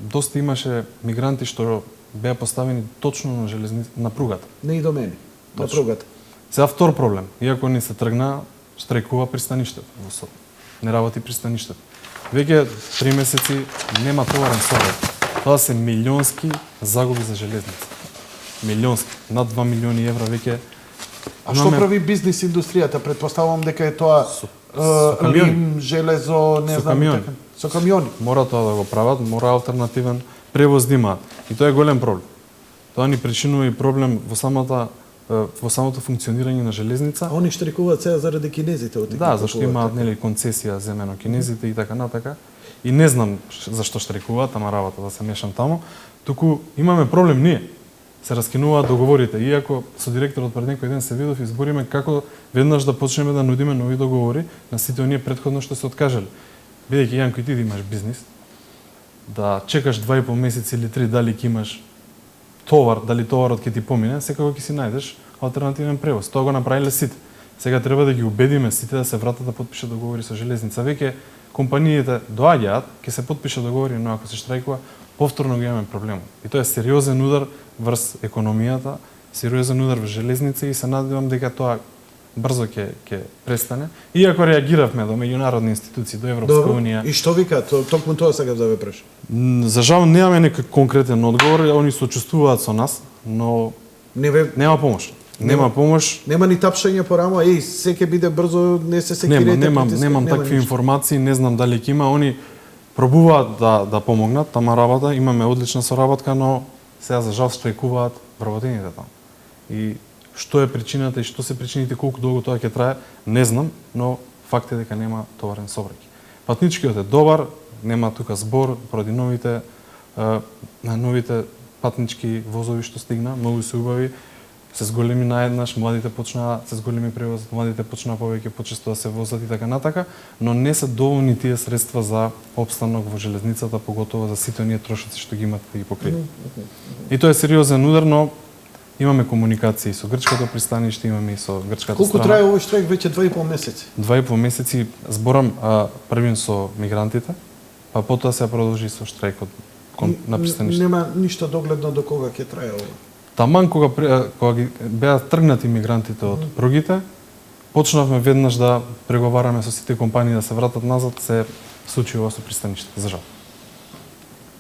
Доста имаше мигранти што беа поставени точно на на пругата. Не и до мене, на Точно. пругата. Сега втор проблем. Иако не се тргна, штрајкува пристаништето во Сот. Не работи пристаништето. Веќе 3 месеци нема товарен сообраќај. Тоа се милионски загуби за железница. Милионски. Над 2 милиони евра веќе. А што прави бизнис индустријата? Предпоставувам дека е тоа камиони. лим, железо, не Со знам, камиони. така. Со камиони. Мора тоа да го прават, мора алтернативен превоз да имаат. И тоа е голем проблем. Тоа ни причинува и проблем во самото функционирање на железница. А они штрикуваат сега заради кинезите од Да, зашто имаат нели концесија земено кинезите и така натака. И не знам зашто штрикуваат, ама работа да се мешам таму. Туку имаме проблем ние. Се раскинуваат договорите, иако со директорот пред некој ден се видов и збориме како веднаш да почнеме да нудиме нови договори на сите оние претходно што се откажале. Бидејќи Јанко и ти да имаш бизнис, да чекаш 2,5 месеци или 3 дали ќе имаш товар, дали товарот ќе ти помине, секако ќе си најдеш алтернативен превоз. Тоа го направиле сите. Сега треба да ги убедиме сите да се вратат да потпишат договори со железница. Веќе компаниите доаѓаат, ќе се потпишат договори, но ако се штрајкува, повторно го имаме проблемот. И тоа е сериозен удар врз економијата, сериозен удар врз железница и се надевам дека тоа брзо ќе престане. Иако реагиравме до меѓународни институции, до Европска унија. И што викаат? Токму тоа сакав да ве прашам. За жал немаме некој конкретен одговор, они сочувствуваат со нас, но нема помош. Нема помош. Нема ни тапшање по рамо, се ќе биде брзо, не се секирете. Немам такви информации, не знам дали ќе има. Они пробуваат да помогнат, тама работа, имаме одлична соработка, но сега за жал штрајкуваат вработените таму. И што е причината и што се причините, колку долго тоа ќе трае, не знам, но факт е дека нема товарен сообраќај. Патничкиот е добар, нема тука збор поради новите патнички возови што стигна, многу се убави, се зголеми наеднаш, младите почнаа се зголеми превозот, младите почнаа повеќе почесто да се возат и така натака, но не се доволни тие средства за опстанок во железницата, поготово за сите оние трошоци што ги имат да ги покријат. И тоа е сериозен удар, но имаме комуникации со грчкото пристаниште, имаме и со грчката Колку страна. трае овој штрајк веќе 2,5 месеци? 2,5 месеци зборам првин со мигрантите, па потоа се продолжи со штрајкот на пристаниште. Нема ништо догледно до кога ќе трае ова. Таман кога ги беа тргнати мигрантите од пругите, почнавме веднаш да преговараме со сите компании да се вратат назад, се случи ова со пристаништето, за жал.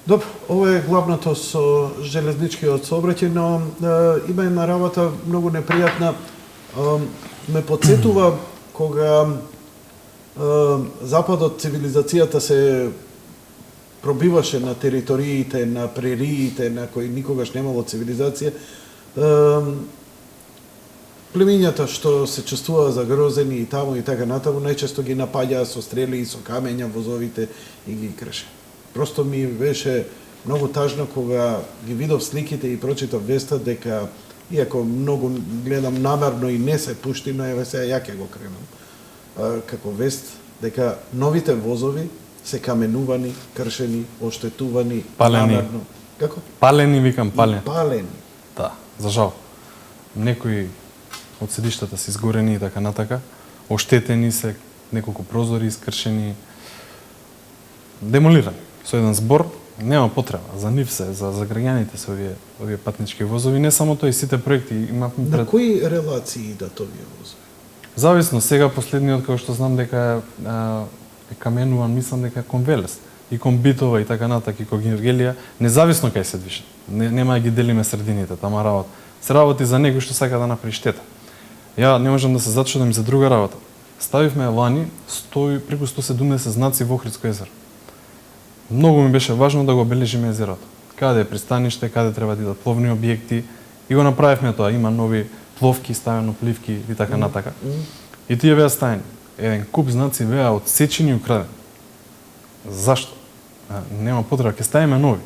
Добро, ова е главното со железничкиот сообраќај, но има една работа многу непријатна. Ме потсетува кога западот, цивилизацијата се пробиваше на териториите, на прериите, на кои никогаш немало цивилизација, племињата што се чувствуваа загрозени и таму и така натаму, најчесто ги напаѓаа со стрели и со камења возовите и ги крше. Просто ми беше многу тажно кога ги видов сликите и прочитав веста дека, иако многу гледам намерно и не се пушти, но еве сега ја ќе го кренам, како вест, дека новите возови се каменувани, кршени, оштетувани, Палени. намерно. Како? Палени, викам, палени. Палени. Да, за жал. Некои од седиштата се изгорени и така натака, оштетени се, неколку прозори искршени, демолирани. Со еден збор, нема потреба, за нив се, за граѓаните се овие патнички возови, не само тоа и сите проекти имат На кои релации идат овие возови? Зависно, сега последниот како што знам дека е каменуван, мислам дека кон Велес и кон Битова и така натака и кон Гергелија, независно кај се движат. Нема да ги делиме средините, тама работа. Се работи за некој што сака да направи штета. Ја не можам да се зачудам за друга работа. Ставивме лани преку 170 знаци во Охридско езеро. Многу ми беше важно да го обележиме езерото. Каде е пристаниште, каде треба да идат пловни објекти, и го направивме тоа. Има нови пловки, ставено пливки и така натака. И тие беа ставени. Еден куп знаци беа отсечени и украдени. Зашто? Нема потреба, ќе ставиме нови.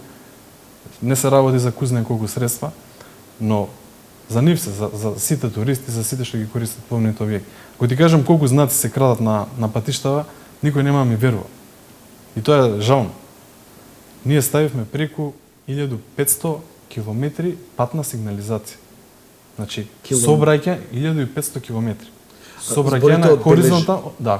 Не се работи за кузне колку средства, но за нив се, за сите туристи, за сите што ги користат пловните објекти. Кога ти кажам колку знаци се крадат на патиштава, никој нема ми верува. И тоа е жално. Ние ставивме преку 1500 километри патна сигнализација. Значи, сообраќај 1500 километри. Сообраќајна Зборите од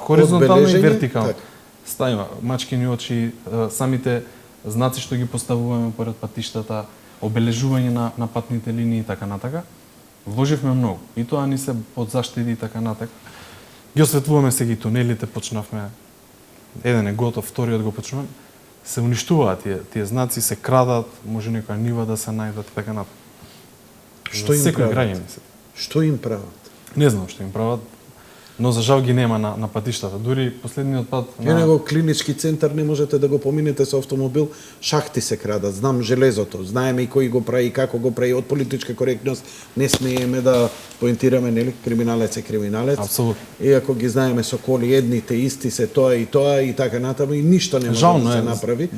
хоризонтално и одбележење, вертикално. така. Ставиме мачкини очи, самите знаци што ги поставуваме поред патиштата, обележување на патните линии и така натака. Вложивме многу. И тоа ни се под заштити и така натака. Ги осветлуваме сега и тунелите, почнавме. Еден е готов, вториот го почнуваме. Се уништуваат тие знаци, се крадат, може некоја нива да се најдат и така натака. Што им Секој прават? граѓанин се. Што им прават? Не знам што им прават, но за жал ги нема на патиштата. Дури последниот пат Ја него клинички центар не можете да го поминете со автомобил, шахти се крадат, знам железото, знаеме и кој го прави, како го прави, од политичка коректност не смееме да поентираме, нели, криминалец е криминалец. Апсолутно. Иако ги знаеме со коли едните исти се тоа и така натаму и ништо не може Жално да се е. направи.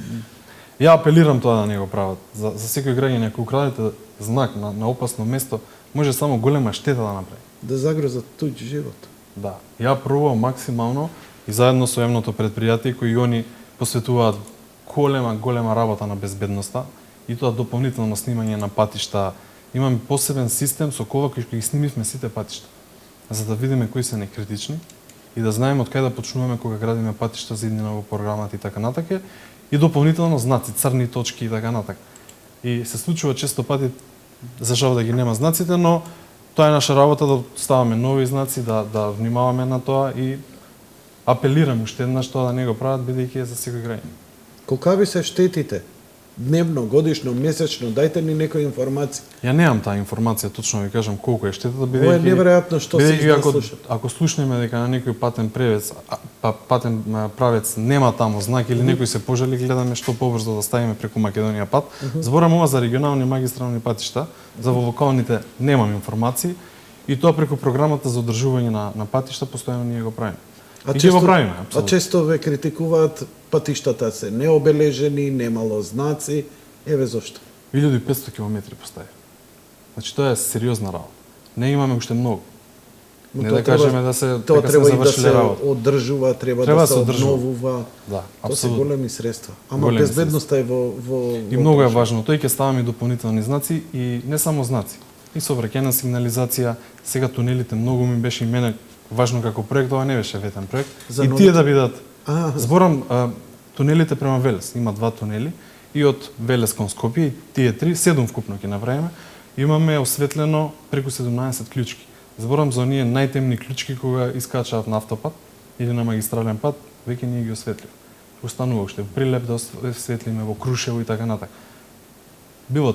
Ја апелирам тоа да не го прават. За секој граѓанин, ако украдете знак на опасно место, може само голема штета да направи. Да загрозат туѓ живот. Да. Ја пробувам максимално и заедно со емното предпријатие кои они посветуваат голема работа на безбедноста и тоа дополнително снимање на патишта. Имаме посебен систем со кој ги снимивме сите патишта, за да видиме кои се некритични и да знаеме од кај да почнуваме кога градиме патишта за иднина во програмата и така натака. И дополнително знаци, црни точки и така натака. И се случува често пати, за жал да ги нема знаците, но тоа е наша работа да ставаме нови знаци, да внимаваме на тоа и апелирам уште еднаш тоа да не го прават, бидејќи е за секој граѓанин. Колкави се штетите? Дневно, годишно, месечно, дајте ни некои информации. Ја немам таа информација, точно ви кажам колку е штетата, Ова е неверојатно што се слуша. ако слушнеме дека на некој патен патен правец нема таму знак или некој се пожали, гледаме што побрзо да ставиме преку Македонија пат. Зборам ова за регионални магистрални патишта, за во локалните немам информации и тоа преку програмата за одржување на патишта постојано ние го правиме. И ќе го правиме, А апсолутно. често ве критикуваат патиштата се необележени, немало знаци. Еве зошто. 1500 километри постави. Значи тоа е сериозна работа. Не имаме уште многу. Но Не тоа да треба- кажеме да се Тоа дека сме треба и да завршиле се работа. одржува, треба Треба да да се се одржува. обновува. Да, Тоа се апсолутно. големи средства. Ама Големи безбедноста е во И многу е важно, тој ќе ставаме дополнителни знаци и не само знаци. И сообраќајна сигнализација, сега тунелите многу ми беше и мене важно како проект, ова не беше ветен проект. За И новите? тие да бидат. А, Зборам тунелите према Велес, има 2 тунели и од Велес кон Скопје и тие 7 вкупно ќе направиме. Имаме осветлено преку 17 клучки. Зборам за оние најтемни клучки кога искачаат на автопат или на магистрален пат, веќе ние ги осветливме. Останува уште Прилеп да осветлиме, во Крушево и така натака. Било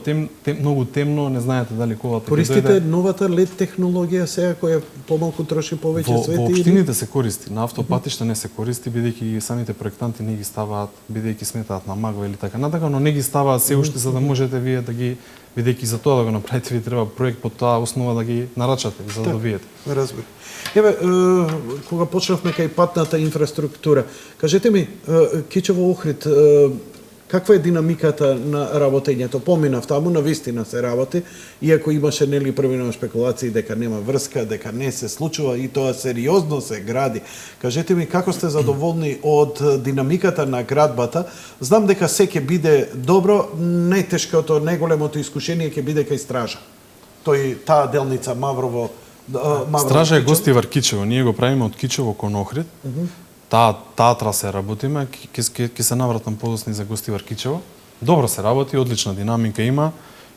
многу темно, не знаете дали колата ќе користите дојде. новата LED технологија сега која помалку троши повеќе Во свети или? општините се користи, на автопатишта не се користи, бидејќи самите проектанти не ги ставаат, бидејќи сметаат на магла или така натака, но не ги ставаат се уште за да можете вие да ги, бидејќи за тоа да го направите ви треба проект по таа основа да ги нарачате, за да Така. добиете. Разбира. Еве, кога почнавме кај патната инфраструктура, кажете ми, Кичево Охрид, каква е динамиката на работењето? Поминав таму, на вистина се работи, иако имаше нели првино спекулации дека нема врска, дека не се случува и тоа сериозно се гради. Кажете ми како сте задоволни од динамиката на градбата? Знам дека се ќе биде добро, најтешкото, најголемото искушение ќе биде кај Стража. Таа делница Маврово Стража е Кичево. гостивар Кичево, ние го правиме од Кичево кон Охрид. Таа трасе работиме, ќе се навратам подосни за гостивар Кичево. Добро се работи, одлична динамика има.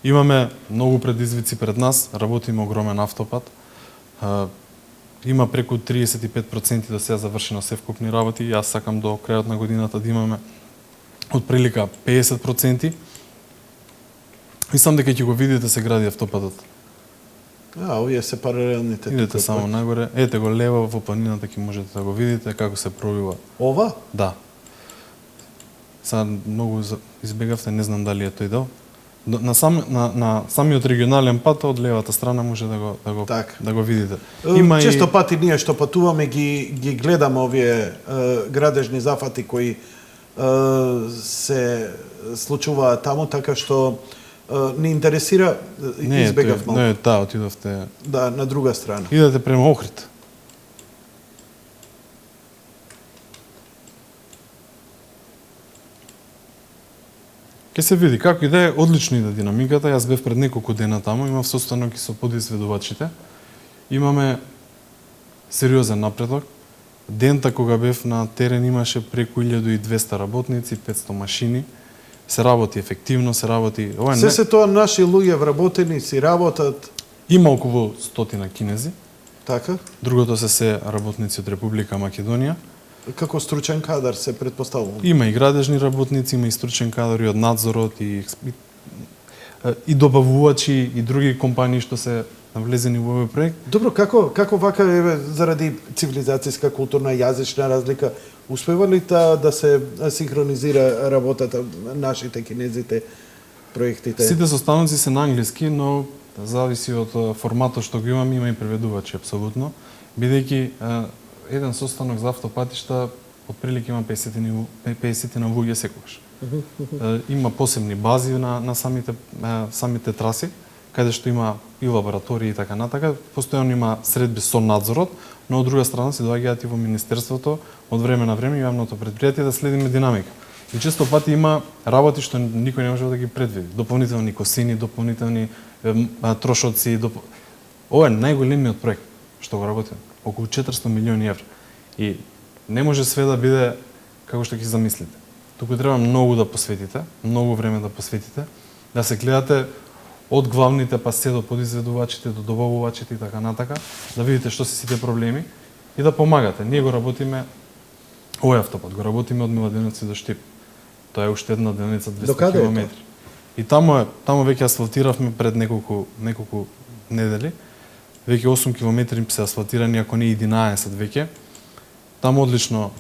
Имаме многу предизвици пред нас, работиме огромен автопат. Има преку 35% да се завршено се вкупни работи. Јас сакам до крајот на годината да имаме отприлика 50%. Мислам дека ќе го видите се гради автопатот. Овие се паралелните. Идете тука, само нагоре, ете го лево во планината ќе можете да го видите како се пробива. Ова? Да. Сега многу избегавте, не знам дали е тој дел. На самиот регионален пат од левата страна може Така. да го видите. Често пати ние што патуваме ги гледаме овие градежни зафати кои се случуваат таму, така што не интересира, избегав малку. Не, отидовте. Да, на друга страна. Идете према Охрид. Ке се види како и да е, одлично иде динамиката. Јас бев пред неколку дена таму, имав состанок и со подизведувачите. Имаме сериозен напредок. Дента кога бев на терен имаше преку 1200 работници, 500 машини. Се работи ефективно, се работи... Се тоа наши луѓе вработени си работат. Има околу 100 кинези. Така? Другото се работници од Република Македонија. Како стручен кадар се претпоставува. Има и градежни работници, има и стручен кадар и од надзорот и добавувачи и други компании што се навлезени во овој проект. Добро, како вака еве заради цивилизацијска, културна, јазична разлика успева ли да се синхронизира работата нашите кинезите проектите? Сите состаноци се на англиски, но зависи од форматот што го имам, има и преведувачи апсолутно, бидејќи еден состанок за автопатишта отприлика има 50 на луѓе секогаш. Има посебни бази на самите траси, каде што има и лаборатории и така натака, постојано има средби со надзорот, но од друга страна се доаѓаат и во министерството од време на време јавното предпријатие да следиме динамика. И често пати има работи што никој не може да ги предвиди. Дополнителни косини, дополнителни трошоци. Ова е најголемиот проект што го работиме. Околу 400 милиони евра. И не може све да биде како што ќе замислите. Туку треба многу да посветите, многу време да посветите, да се гледате од главните па се до подизведувачите, до добавувачите и така натака, да видите што се сите проблеми и да помагате. Ние го работиме овој автопат, го работиме од Младеновци до Штип. Тоа е уште една делница 200 километри. И таму веќе асфалтиравме пред неколку недели. Веќе 8 километри се асфалтирани, ако не 11 веќе. Таму одлично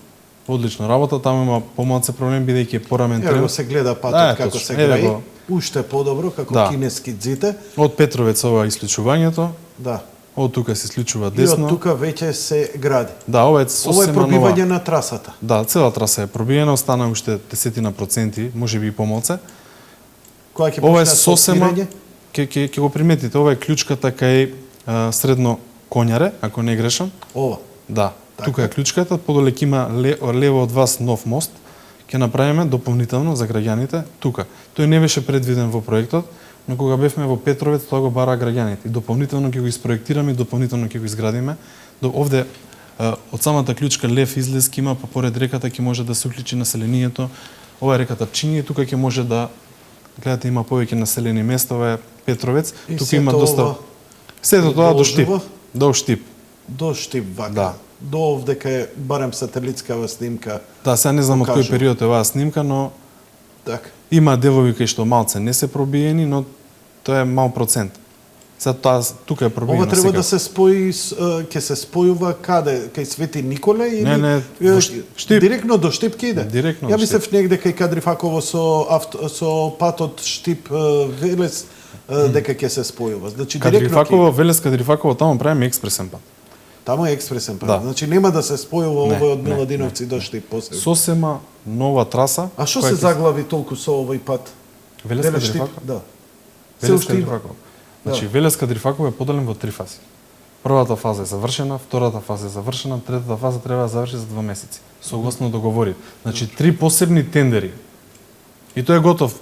работа, таму има помалце проблем бидејќи е порамен терен. Ево се гледа патот како се гради. Уште подобро како кинески ѕите. Од Петровец ова исклучувањето. Да. Од тука се исклучува десно. И од тука веќе се гради. Да, ова е сосема нова. Ова е пробивање на трасата. Да, цела траса е пробиена, остана уште 10%, можеби и помалце. Кога ќе ова е почне сосема, асфалтирање? ќе го приметите, ова е клучката кај средно Конјаре, ако не грешам. Ова. Да, тука е клучката, подолек има лево од вас нов мост. Ќе направиме дополнително за граѓаните тука. Тој не беше предвиден во проектот, но кога бевме во Петровец, тоа го бара граѓаните. И дополнително ќе го испроектираме, дополнително ќе го изградиме. Овде од самата клучка лев излез има, па поред реката ќе може да се уклучи населението. Ова е реката Пчиње, тука ќе може да гледате има повеќе населени места, ова е Петровец. И тука има доста сето тоа до Штип. До Штип. До Штип вака. Да. До овде кај барем сателитскава снимка. Да, сега не знам од кој период е оваа снимка, но така. Има делови кај што малце не се пробиени, но тоа е мал процент. Сега тука е пробиено. Ова треба да се спои, ќе се спојува каде? Кај Свети Николе или Не, Штип. Директно до Штип ќе иде? Директно. Ја мислев негде кај Кадрифаково со патот Штип Велес дека ќе се спојува. Значи Кадрифаково, Велес Кадрифаково, таму правиме експресен пат. Таму е експресен пат. Да. Значи нема да се спојува овој од Миладиновци до Штип после. Сосема нова траса. А што се заглави толку со овој пат? Велес Кадрифаково? Да. Велес Кадрифаково. Значи Велес Кадрифаково е поделен во 3 фази. Првата фаза е завршена, втората фаза е завршена, третата фаза треба да заврши за 2 месеци, согласно договори. Значи 3 посебни тендери. И тој е готов.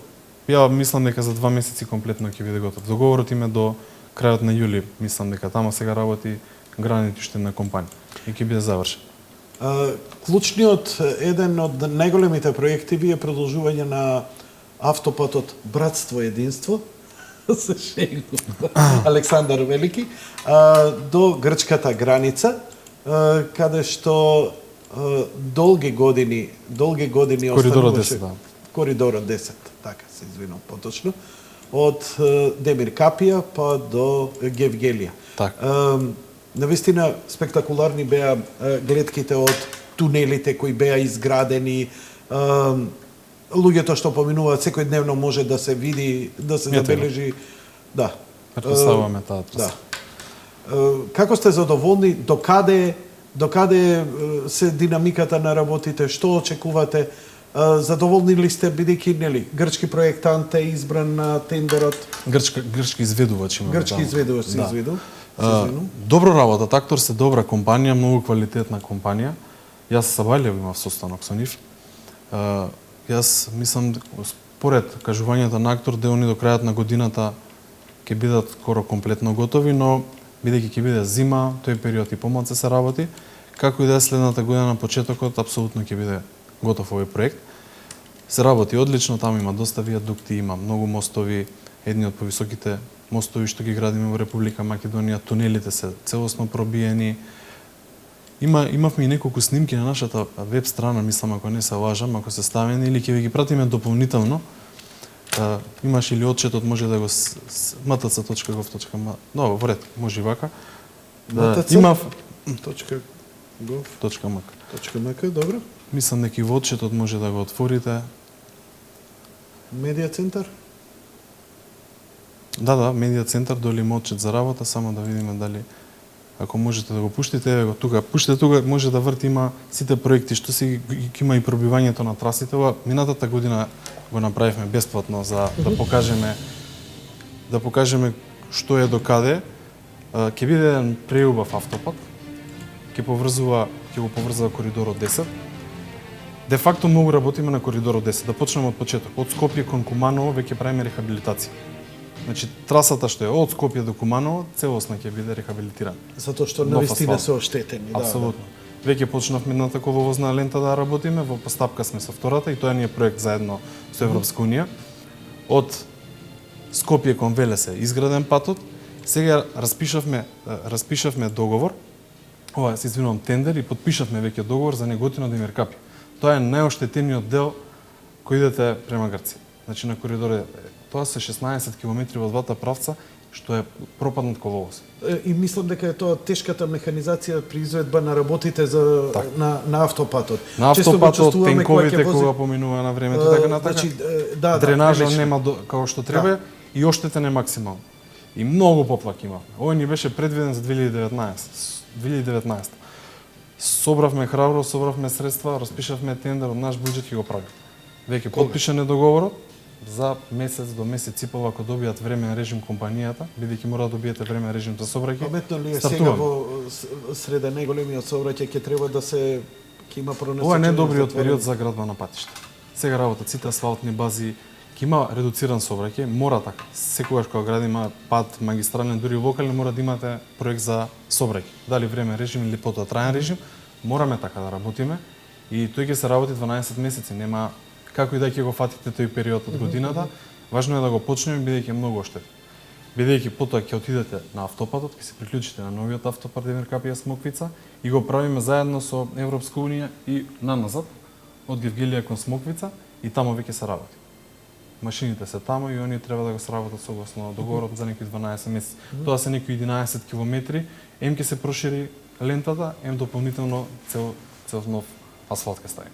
Ја мислам дека за 2 месеци комплетно ќе биде готов. Договорот им е до крајот на јули, мислам дека тама сега работи гранитиште на компанија и ќе биде завршен. Клучниот, еден од најголемите проекти ви е продолжување на автопатот Братство единство, се шегува, Александар Велики, до грчката граница, каде што долги години Коридорот 10, да. Коридорот 10, така се извинувам поточно, од Демир Капија па до Гевгелија. Така. Навистина спектакуларни беа гледките од тунелите кои беа изградени, луѓето што поминуваат секој дневно може да се види, да се забележи. Да. Претпоставуваме таа траса. Да. Како сте задоволни, докаде се динамиката на работите, што очекувате? Задоволни ли сте бидејќи нели грчки проектант е избран на тендерот? Грчки изведувач има. Грчки изведувач се изведува. Добро работа, Актор се добра компанија, многу квалитетна компанија. Јас Сабајлев имав состанок со нив. Јас мислам, според кажувањето на Актор, да они до крајот на годината ќе бидат скоро комплетно готови, но бидејќи ќе биде зима, тој период и помалку се работи, како и да е следната година на почетокот, апсолутно ќе биде готов овој проект. Се работи одлично, таму има доста виадукти, има многу мостови, едни од повисоките мостови што ги градиме во Република Македонија, тунелите се целосно пробиени. Имавме и неколку снимки на нашата веб страна, мислам ако не се лажам, ако се ставени или ќе ви ги пратиме дополнително. Имаш или отчетот, може да го mtc.gov.ma. Но, во ред, може и вака. Имав .gov.mk, добро. Мислам дека и во отчетот може да го отворите. Медиа центар? Да, медиа центар, доли има отчет за работа, само да видиме дали ако можете да го пуштите, еве го тука. Пуштите тука, може да врти, има сите проекти што си има и пробивањето на трасите. Ова минатата година го направивме бесплатно за да покажеме што е докаде. Ќе биде еден преубав автопат. Ќе го поврзува коридорот 10. Де факто многу работиме на коридорот 10. Да почнеме од почеток. Од Скопје кон Куманово веќе правиме рехабилитација. Значи трасата што е од Скопје до Куманово целосно ќе биде рехабилитирана. Затоа што навистина се оштетени. Апсолутно. Веќе почнавме едната коловозна лента да работиме, во постапка сме со втората и тоа ни е проект заедно со Европска унија. Од Скопје кон Велес е изграден патот. Сега распишавме договор. Ова се извинувам, тендер и подпишавме веќе договор за Неготино до Емиркапи. Тоа е најоштетениот дел кој идете према Грција. Значи на коридорот тоа се 16 километри во двата правца, што е пропаднат коловоз. И мислам дека е тоа тешката механизација при изведба на работите на автопатот. На автопатот, тенковите кога поминува на времето, така натака. Значи, дренажа нема како што треба и оштетен е максимално. И многу поплак има. Овој ни беше предвиден за 2019. Собравме храбро, собравме средства, распишавме тендер од наш буџет и го правиме. Веќе потпишан е договорот за месец до месец и пол ако добијат времен режим компанијата, бидејќи мора да добиете времен режим за сообраќај. Паметно ли е сега во среда најголемиот сообраќај ќе треба да се има пронесочено? Ова е најдобриот период за градба на патишта. Сега работат сите асфалтни бази, ќе има редуциран сообраќај, мора така. Секогаш кога градиме пат магистрален, дури локален, мора да имате проект за сообраќај. Дали времен режим или потоа траен режим, мораме така да работиме и тој ќе се работи 12 месеци, нема како и да ќе го фатите тој период од годината. Важно е да го почнеме бидејќи е многу оштет. Бидејќи потоа ќе отидете на автопатот, ќе се приклучите на новиот автопат Емиркапија Смоквица и го правиме заедно со Европска унија и наназад од Гевгелија кон Смоквица и таму веќе се работи. Машините се таму и оние треба да го сработат согласно договорот за некои 12 месеци. Тоа се некои 11 километри, ем ќе се прошири лентата, ем дополнително цел нов асфалт ќе стави.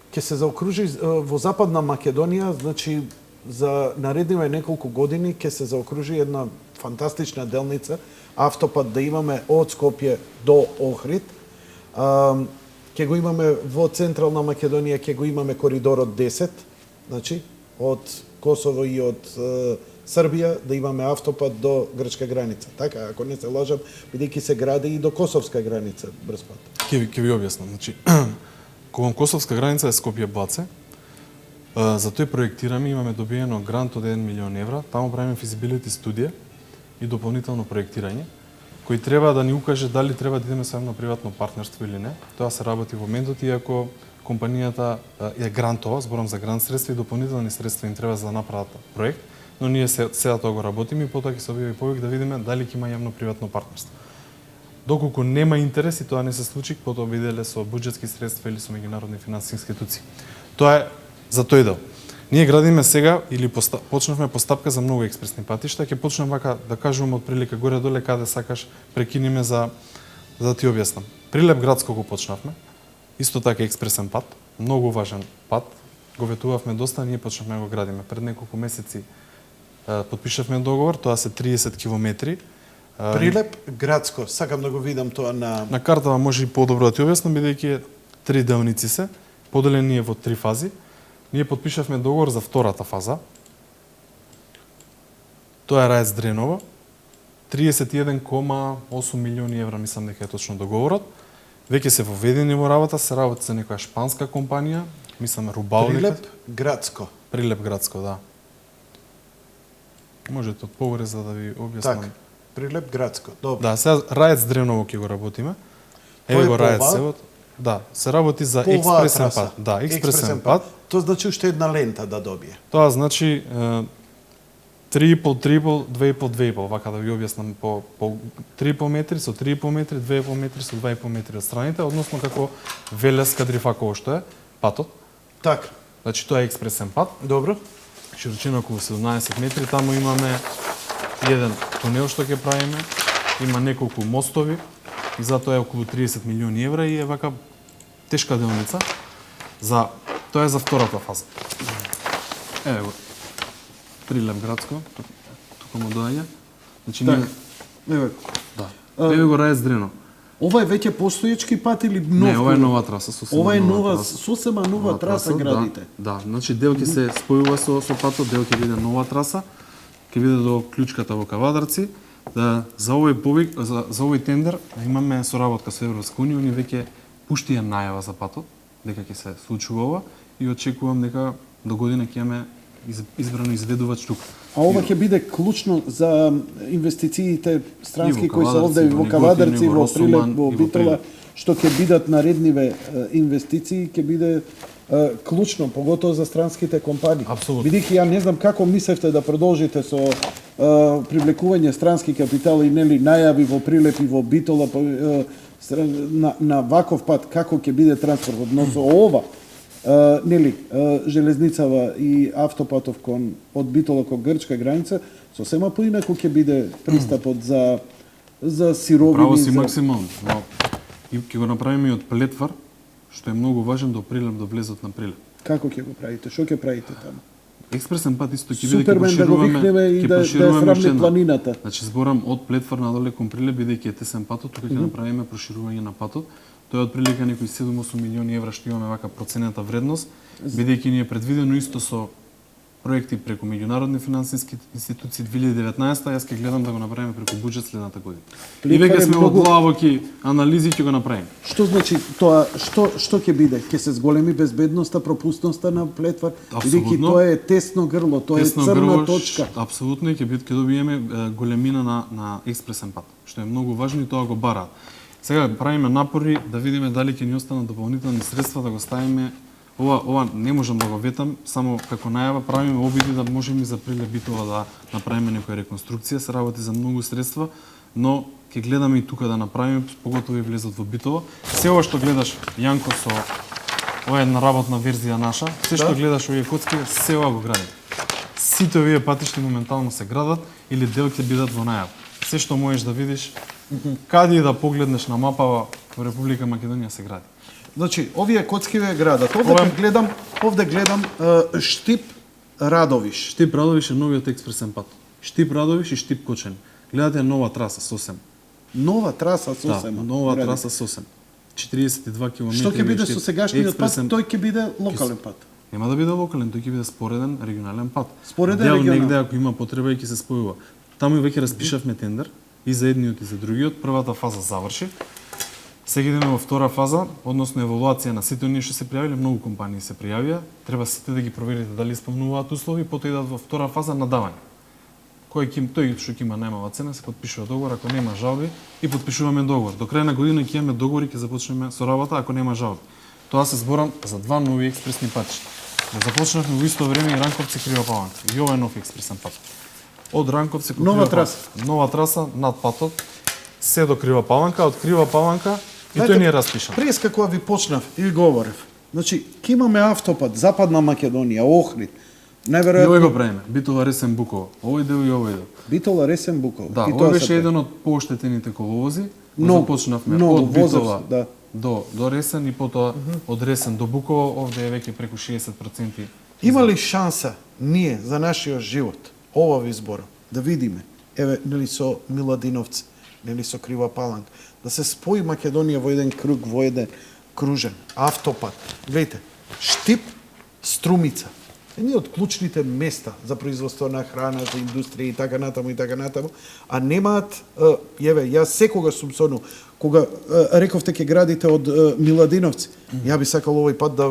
Ќе се заокружи во Западна Македонија, значи за наредниве неколку години ќе се заокружи една фантастична делница, автопат да имаме од Скопје до Охрид. Ќе го имаме во Централна Македонија, ќе го имаме коридорот 10, значи од Косово и од Србија да имаме автопат до грчка граница. Така, ако не се лажам, бидејќи се гради и до косовска граница брз пат. Ќе ви објаснам, значи кон косовска граница е Скопје Баце. За тој проектираме, имаме добиено грант од 1 милион евра, таму правиме физибилити студија и дополнително проектирање, кој треба да ни укаже дали треба да идеме со едно приватно партнерство или не. Тоа се работи во моментот иако компанијата е грантова, зборам за грант средства и дополнителни средства им треба за да направат проект, но ние сега тоа го работиме и потоа ќе се објави повик да видиме дали ќе има јавно-приватно партнерство. Доколку нема интерес и тоа не се случи, потоа биделе со буџетски средства или со меѓународни финансиски институции. Тоа е за тој дел. Ние градиме сега или почнавме постапка за многу експресни патишта, ќе почнеме вака да кажуваме од прилика горе доле каде сакаш, прекиниме за да ти објаснам. Прилеп градско го почнавме. Исто така експресен пат, многу важен пат. Го ветувавме доста, ние почнавме да го градиме. Пред неколку месеци подпишавме договор, тоа се 30 километри. Прилеп градско, сакам да го видам тоа на картава, може и подобро да ти објаснам, бидејќи 3 делници се, поделени е во 3 фази. Ние подпишавме договор за втората фаза. Тоа е Раец Дреново. 31,8 милиони евра, мислам дека е точно договорот. Веќе се воведени во работа, се работи за некоја шпанска компанија, мислам Рубал. Прилеп градско. Прилеп градско, да. Можете од погоре за да ви објаснам. Так. Прилеп градско. Добро. Да, сега Раец Древново ќе го работиме. Тој Еве е го Раец по оваа? севот. Да, се работи за По оваа експресен траса. пат. Да, експресен пат. Тоа значи уште една лента да добие. Тоа значи 3,5, 2,5, вака да ви објаснам по 3,5 метри со 3,5 метри, 2,5 метри со 2,5 метри од страните, односно како Велес Кадрифаково што е патот. Така. Значи тоа е експресен пат. Добро. Широчина околу 17 метри, таму имаме еден тунел што ќе правиме, има неколку мостови и затоа е околу 30 милиони евра и е вака тешка делница. Тоа е за втората фаза. Еве го. Прилеп градско, тука му доаѓа. Значи Така. ние Еве. да. Еве го Раец Дрено. Ова е веќе постоечки пат или нов? Не, ова е нова траса, сосема Ова е нова, траса. сосема нова траса градите. Да, значи дел ќе се спојува со патот, дел ќе биде нова траса, ќе биде до клучката во Кавадарци. Да, за овој тендер имаме соработка со Европска унија, они веќе пуштија најава за патот, дека ќе се случува ова и очекувам дека до година ќе имаме избрано изведувач тука. А ова ќе биде клучно за инвестициите странски И во кои се Кавадарци, овде и во во Неготино, Кавадарци, и во во Росуман, Прилеп, во и во Битола, Прилеп. што ќе бидат наредниве инвестиции, ќе биде клучно, поготово за странските компании. Апсолутно. Бидејќи ја не знам како мислевте да продолжите со привлекување странски капитал и нели најави во Прилеп и во Битола на ваков пат како ќе биде транспорт односно ова нели железницава и автопатов кон од Битола кон грчка граница сосема поинаку ќе биде пристапот за сировини. Право си максимално, но и ќе го направиме и од Плетвар, што е многу важен до Прилеп, до влезот на Прилеп. Како ќе го правите? Што ќе правите таму? Експресен пат исто ќе биде Супермен да го викнеме и да срамни планината. Значи зборам од Плетвар надоле кон Прилеп бидејќи е тесен патот, тука ќе направиме проширување на патот. Тоа е отприлика некои 7-8 милиони евра што имаме вака проценета вредност, бидејќи ни е предвидено исто со проекти преку меѓународни финансиски институции 2019, јас ќе гледам да го направиме преку буџет следната година. И Плетвар веќе е сме многу- од длабоки анализи ќе го направиме. Што значи тоа што ќе биде? Ќе се зголеми безбедноста, пропусноста на Плетвар, бидејќи Апсолутно. тоа е тесно грло, тоа е Тесно црна грло, точка. Апсолутно и ќе добиеме големина на експресен пат, што е многу важно и тоа го бара. Сега правиме напори да видиме дали ќе ни останат дополнителни средства да го ставиме. Ова не можам да го ветам, само како најава правиме обиди да можеме за Прилеп Битола да направиме некоја реконструкција, се работи за многу средства, но ќе гледаме и тука да направиме, поготово и влезот во Битола. Се ова што гледаш Јанко со ова е една работна верзија наша, се што гледаш овие коцки, се ова го градиме. Сите овие патишта моментално се градат или дел ќе бидат во најава. Се што можеш да видиш, каде и да погледнеш на мапа во Република Македонија се гради. Значи, овие коцки ве градат. Ова- Овде гледам Штип Радовиш. Штип Радовиш е новиот експресен пат. Штип Радовиш и Штип Кочани. Гледате нова траса сосем. Нова траса сосема. Да, нова гради. траса сосем. 42 км. Што ќе биде со сегашниот пат? Тој ќе биде локален пат. Нема да биде локален, тој ќе биде спореден регионален пат. Спореден Дел регионален. негде ако има потреба и ќе се спојува. Таму и веќе распишавме тендер и за едниот и за другиот. Првата фаза заврши. Сега идеме во втора фаза, односно евалуација на сите оние што се пријавиле, многу компании се пријавија. Треба сите да ги проверите дали исполнуваат услови, потоа идат во втора фаза надавање. Тој што ќе има најмала цена се подпишува договор, ако нема жалби и подпишуваме договор. До крај на година ќе имаме договор и ќе започнеме со работа ако нема жалби. Тоа се зборам за два нови експресни патишта. Да започнавме во исто време и Ранковци Крива Паланка. И ова е нов експресен пат. Од Ранковци кон Нова Крива траса. Паланка. Нова траса над патот се до Крива Паланка, од Крива Паланка и Знаете, тој не е распишан. Прес како ви почнав и говорев. Значи, ќе имаме автопат Западна Македонија, Охрид. И овој Најверојатно го правиме. Битола Ресен Буково. Овој дел и овој дел. Битола Ресен Буково. Да, И овој тоа беше се еден од пооштетените коловози. Многу, Започнавме многу, од Битола возев, да. до Ресен и потоа од Ресен до Буково, овде е веќе преку 60%. Има ли шанса ние за нашиот живот, ова ви зборам, да видиме, еве, нели со Миладиновци, нели со Крива Паланка, да се спои Македонија во еден круг, во еден кружен автопат. Гледайте, Штип, Струмица. едни од клучните места за производство на храна, за индустрија и така натаму, а немаат, јас секогаш сум со оно, кога рековте ќе градите од Миладиновци, ја би сакал овој пат да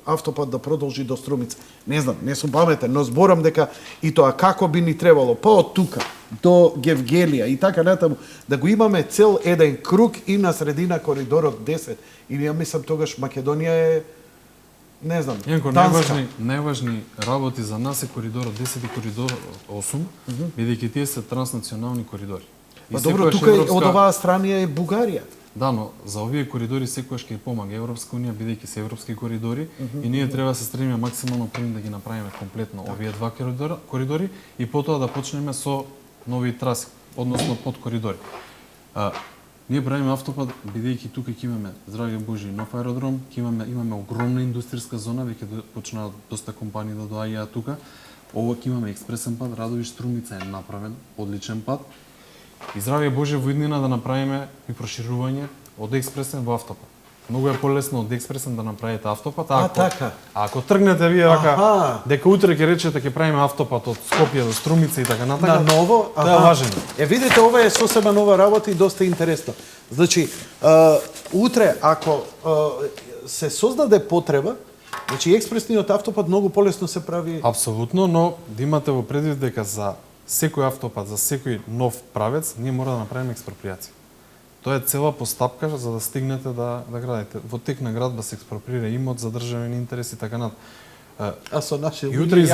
автопат да продолжи до Струмица. Не знам, не сум паметен, но зборам дека и тоа како би ни требало, па од тука до Гевгелија и така натаму, да го имаме цел еден круг и на средина коридорот 10. И ја мислам тогаш Македонија е, не знам, Јанко, Данска. најважни работи за нас е коридорот 10 и коридор 8, бидејќи тие се транснационални коридори. Па добро, тука од оваа страна е Бугарија. Да, но за овие коридори секогаш ќе помага Европска унија, бидејќи се европски коридори, и ние треба да се стремиме максимално први да ги направиме комплетно овие два коридори и потоа да почнеме со нови траси, односно под коридори. Ние правиме автопат бидејќи тука ќе имаме, здравје Божи, нов аеродром, ќе имаме огромна индустријска зона, веќе почнаа доста компании да доаѓаат тука. Ова ќе имаме експресен пат, Радовиш Струмица е направен, одличен пат. И здравје Боже во иднина да направиме и проширување од експресен во автопат. Многу е полесно од експресен да направите автопат, така. Ако тргнете вие вака дека утре ќе речете ќе правиме автопат од Скопје до Струмица и така натака. На ново, тоа е важно. Видите, ова е сосема нова работа и доста интересно. Значи, утре ако се создаде потреба, значи експресниот автопат многу полесно се прави. Апсолутно, но да имате во предвид дека за секој автопат, за секој нов правец, ние мора да направиме експроприација. Тоа е цела постапка за да стигнете да градите. Во тек на градба се експроприира имот за државен интерес и така натаму. А со наши и утре и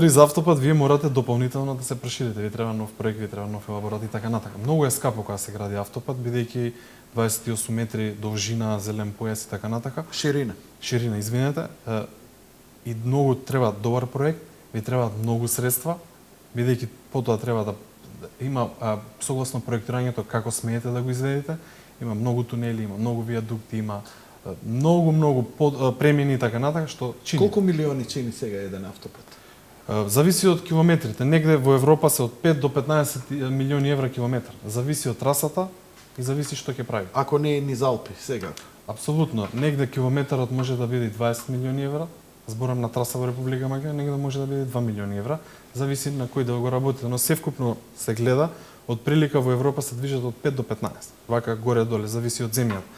за автопат вие морате дополнително да се проширите. Ви треба нов проект, ви треба нов елаборат и така натака. Многу е скапо кога се гради автопат, бидејќи 28 метри должина, зелен појас и така натака. Ширина, извинете. И многу треба добар проект, ви требаат многу средства, бидејќи потоа треба да има согласно проектирањето како смеете да го изведете, има многу тунели, има многу виадукти, има многу премини и така натака, што чини. Колку милиони чини сега еден автопат? Зависи од километрите. Негде во Европа се од 5 до 15 милиони евра километар. Зависи од трасата и зависи што ќе прави. Ако не е низ Алпи сега? Апсолутно. Негде километарот може да биде 20 милиони евра, зборам на траса во Република Македонија, негде може да биде 2 милиони евра, зависи на кој дел го работите, но севкупно се гледа, од прилика во Европа се движат од 5 до 15. Вака горе-доле, зависи од земјата.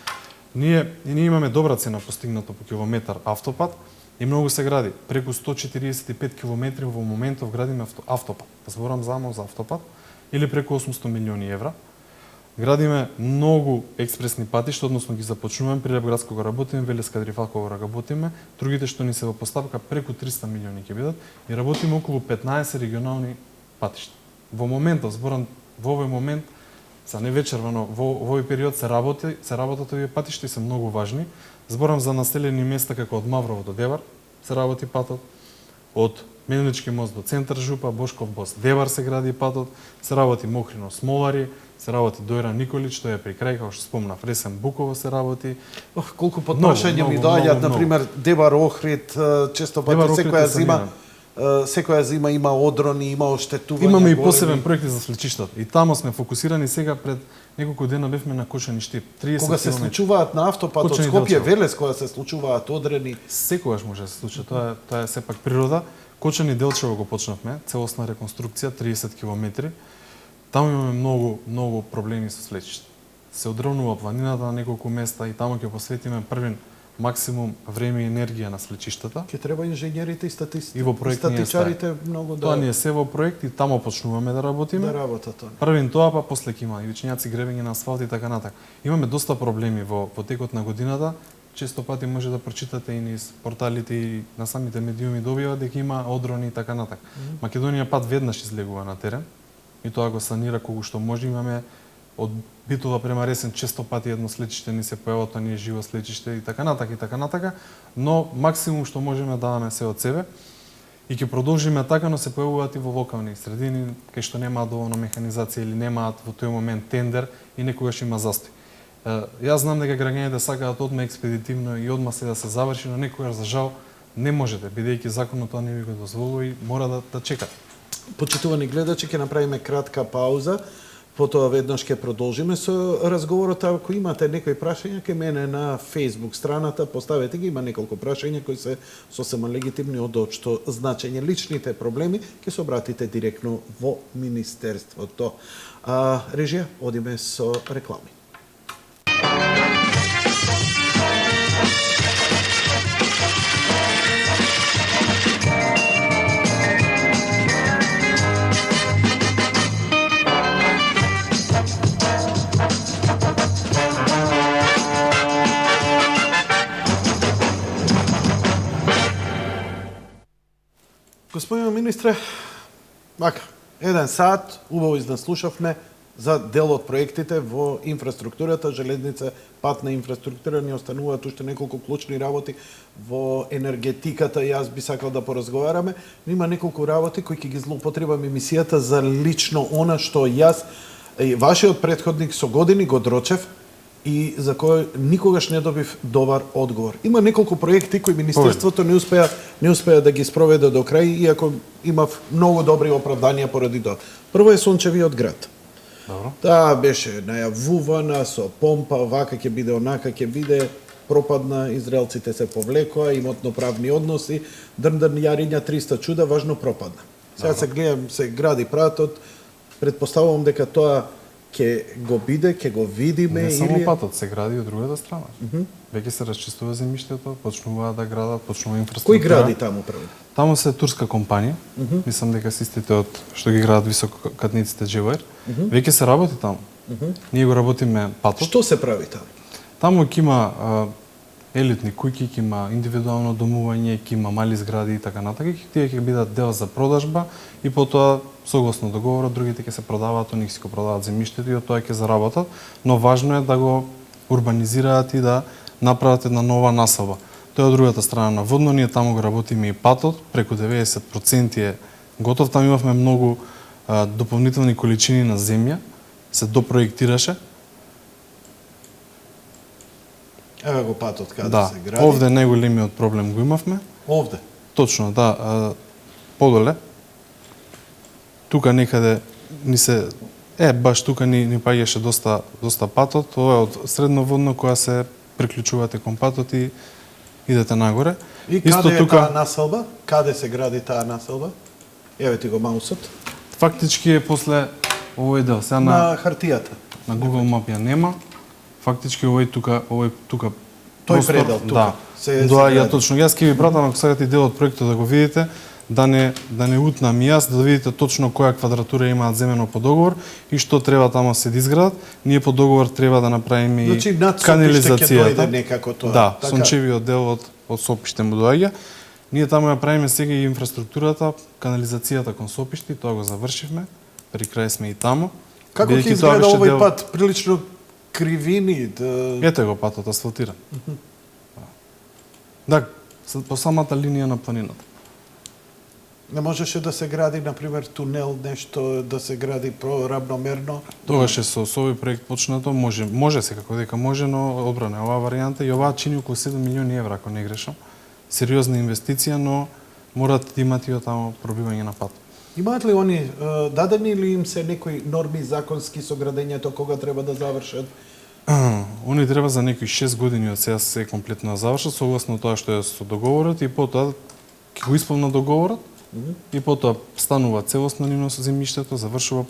Ние имаме добра цена постигнато по километар автопат и многу се гради. Преку 145 километри во моментов градиме автопат. Зборам само за автопат, или преку 800 милиони евра. Градиме многу експресни патишта, односно ги започнуваме, Прилеп-Градско кога работиме, Велес-Кадрифал кога работиме, другите што ни се во постапка преку 300 милиони ќе бидат и работиме околу 15 регионални патишта. Во моментов, зборам во овој момент, за не вечервано, во овој период се работат овие патишта и се многу важни. Зборам за населени места како од Маврово до Девар, се работи патот, од Мелнички мост до центар Жупа, Бошков мост, Девар се гради патот, се работи Мохрино Смолари, се работи Дојра Николич, што е при крај, како што спомнав, Ресен Буково се работи. Колку подпрашања ми доаѓаат, на пример, Девар Охрид, често пати секоја зима има одрони, има оштетувања. Имаме и посебен проекти за сличиштата. И тамо сме фокусирани сега пред неколку дена бевме на Кочани Штип. 30 кога се случуваат на автопат од Скопје Велес, кога се случуваат одрени. Секогаш може да се случи, тоа е сепак природа. Кочани Делчево го почнавме, целосна реконструкција, 30 километри. Таму имаме многу проблеми со слечиште. Се одрвнува планината на неколку места и таму ќе посветиме првен максимум време и енергија на слечиштата. Ќе треба инженерите и статистиците. И во статичарите многу да. Тоа ни е се во проект и таму почнуваме да работиме. Да работат тоа. Првин тоа, па после ќе има ивичњаци, гребење на асфалт и така натака. Имаме доста проблеми во текот на годината. Често пати може да прочитате и низ порталите и на самите медиуми добива дека има одрони и така натака. Македонија пат веднаш излегува на терен и тоа го санира колку што може. Имаме од Битола према Ресен често пати едно слечиште ни се појава, тоа не е живо слечиште и така натака, но максимум што можеме даваме се од себе и ќе продолжиме така, но се појавуваат и во локални средини кај што немаат доволно механизација или немаат во тој момент тендер и некогаш има застој. Јас знам дека граѓаните сакаат одма експедитивно и одма се да се заврши, но некогаш за жал не можете, бидејќи законот тоа не ви го дозволува и мора да чекате. Почитувани гледачи, ќе направиме кратка пауза, Потоа веднаш ќе продолжиме со разговорот, а ако имате некои прашања ке мене на Facebook страната, поставете ги, има неколку прашања кои се сосема легитимни од општо значење. Личните проблеми ќе се обратите директно во Министерството. Режија, одиме со реклами. Господин министре, вака, 1 сат, убаво изнаслушавме за дел од проектите во инфраструктурата, железница, патна инфраструктура, ни остануваат уште неколку клучни работи во енергетиката, јас би сакал да поразговараме, но има неколку работи кои ќе ги злоупотребам емисијата за лично она што јас и вашиот претходник со години го дрочев и за кој никогаш не добив добар одговор. Има неколку проекти кои Министерството не успеа да ги спроведе до крај, иако имав многу добри оправданија поради тоа. Прво е Сончевиот град. Добро. Таа беше најавувана со помпа, вака ќе биде, онака ќе биде, пропадна, израелците се повлекоа, имотно-правни односи, дрн јариња 300 чуда, важно пропадна. Сега се гледам, се гради пратот, предпоставувам дека тоа ќе го биде, ќе го видиме. Не само патот, се гради од другата страна. Веќе се расчистува земјиштето, почнуваат да градат, почнува инфраструктура. Кој гради таму прво? Таму се турска компанија, мислам дека се истите од што ги градат висококатниците Джеваир. Веќе се работи таму. Ние го работиме патот. Што се прави таму? Таму ќе има елитни куќи, ќе има индивидуално домување, ќе има мали згради и така натака. Тие ќе бидат дел за продажба и потоа согласно договорот другите ќе се продаваат, они ќе си го продаваат земјиштето и од тоа ќе заработат, но важно е да го урбанизираат и да направат една нова населба. Тоа е од другата страна на водно, ние таму го работиме и патот, преку 90% е готов, таму имавме многу дополнителни количини на земја, се допроектираше. Еве го патот каде Да, се гради. овде најголемиот проблем го имавме. Овде. Точно, да, подоле. Тука некаде ни се баш тука ни паѓаше доста патот. Ова е од средноводно која се приклучувате кон патот и идете нагоре. И каде е таа населба? Каде се гради таа населба? Еве ти го маусот. Фактички е после овој дел. Сега На хартијата. на Google Map ја нема. Фактички овој тука Тој простор, предел тука. Да. Се Доаѓа гради. точно. Јас ќе ви пратам ако сакате дел од проектот да го видите, да не утнам и јас, да видите точно која квадратура имаат земено по договор и што треба таму се изградат. Ние по договор треба да направиме и Значи над Сопиште ќе канализацијата. дојде некако тоа. Да, така? сончевиот дел од Сопиште му доаѓа. Ние таму ја правиме сега и инфраструктурата, канализацијата кон Сопиште, тоа го завршивме. При крај сме и таму. Како ќе Бидејќи тоа изгледа беше овој дел- пат? Прилично кривини. Ете го патот асфалтиран. Да, по самата линија на планината. Не можеше да се гради, например, тунел, нешто, да се гради равномерно? Тогаш е со овој проект почнато, може секако дека може, но одбрана е оваа варијанта и оваа чини околу 7 милиони евра, ако не грешам. Сериозна инвестиција, но морат да имат и од таму пробивање на пат. Имаат ли они, дадени ли им се некои норми законски со градењето, кога треба да завршат? Они треба за некои 6 години од сега се комплетно да завршат, согласно тоа што е со договорот и потоа ќе го исполнат договорот и потоа станува целосно нивно со земјиштето, завршува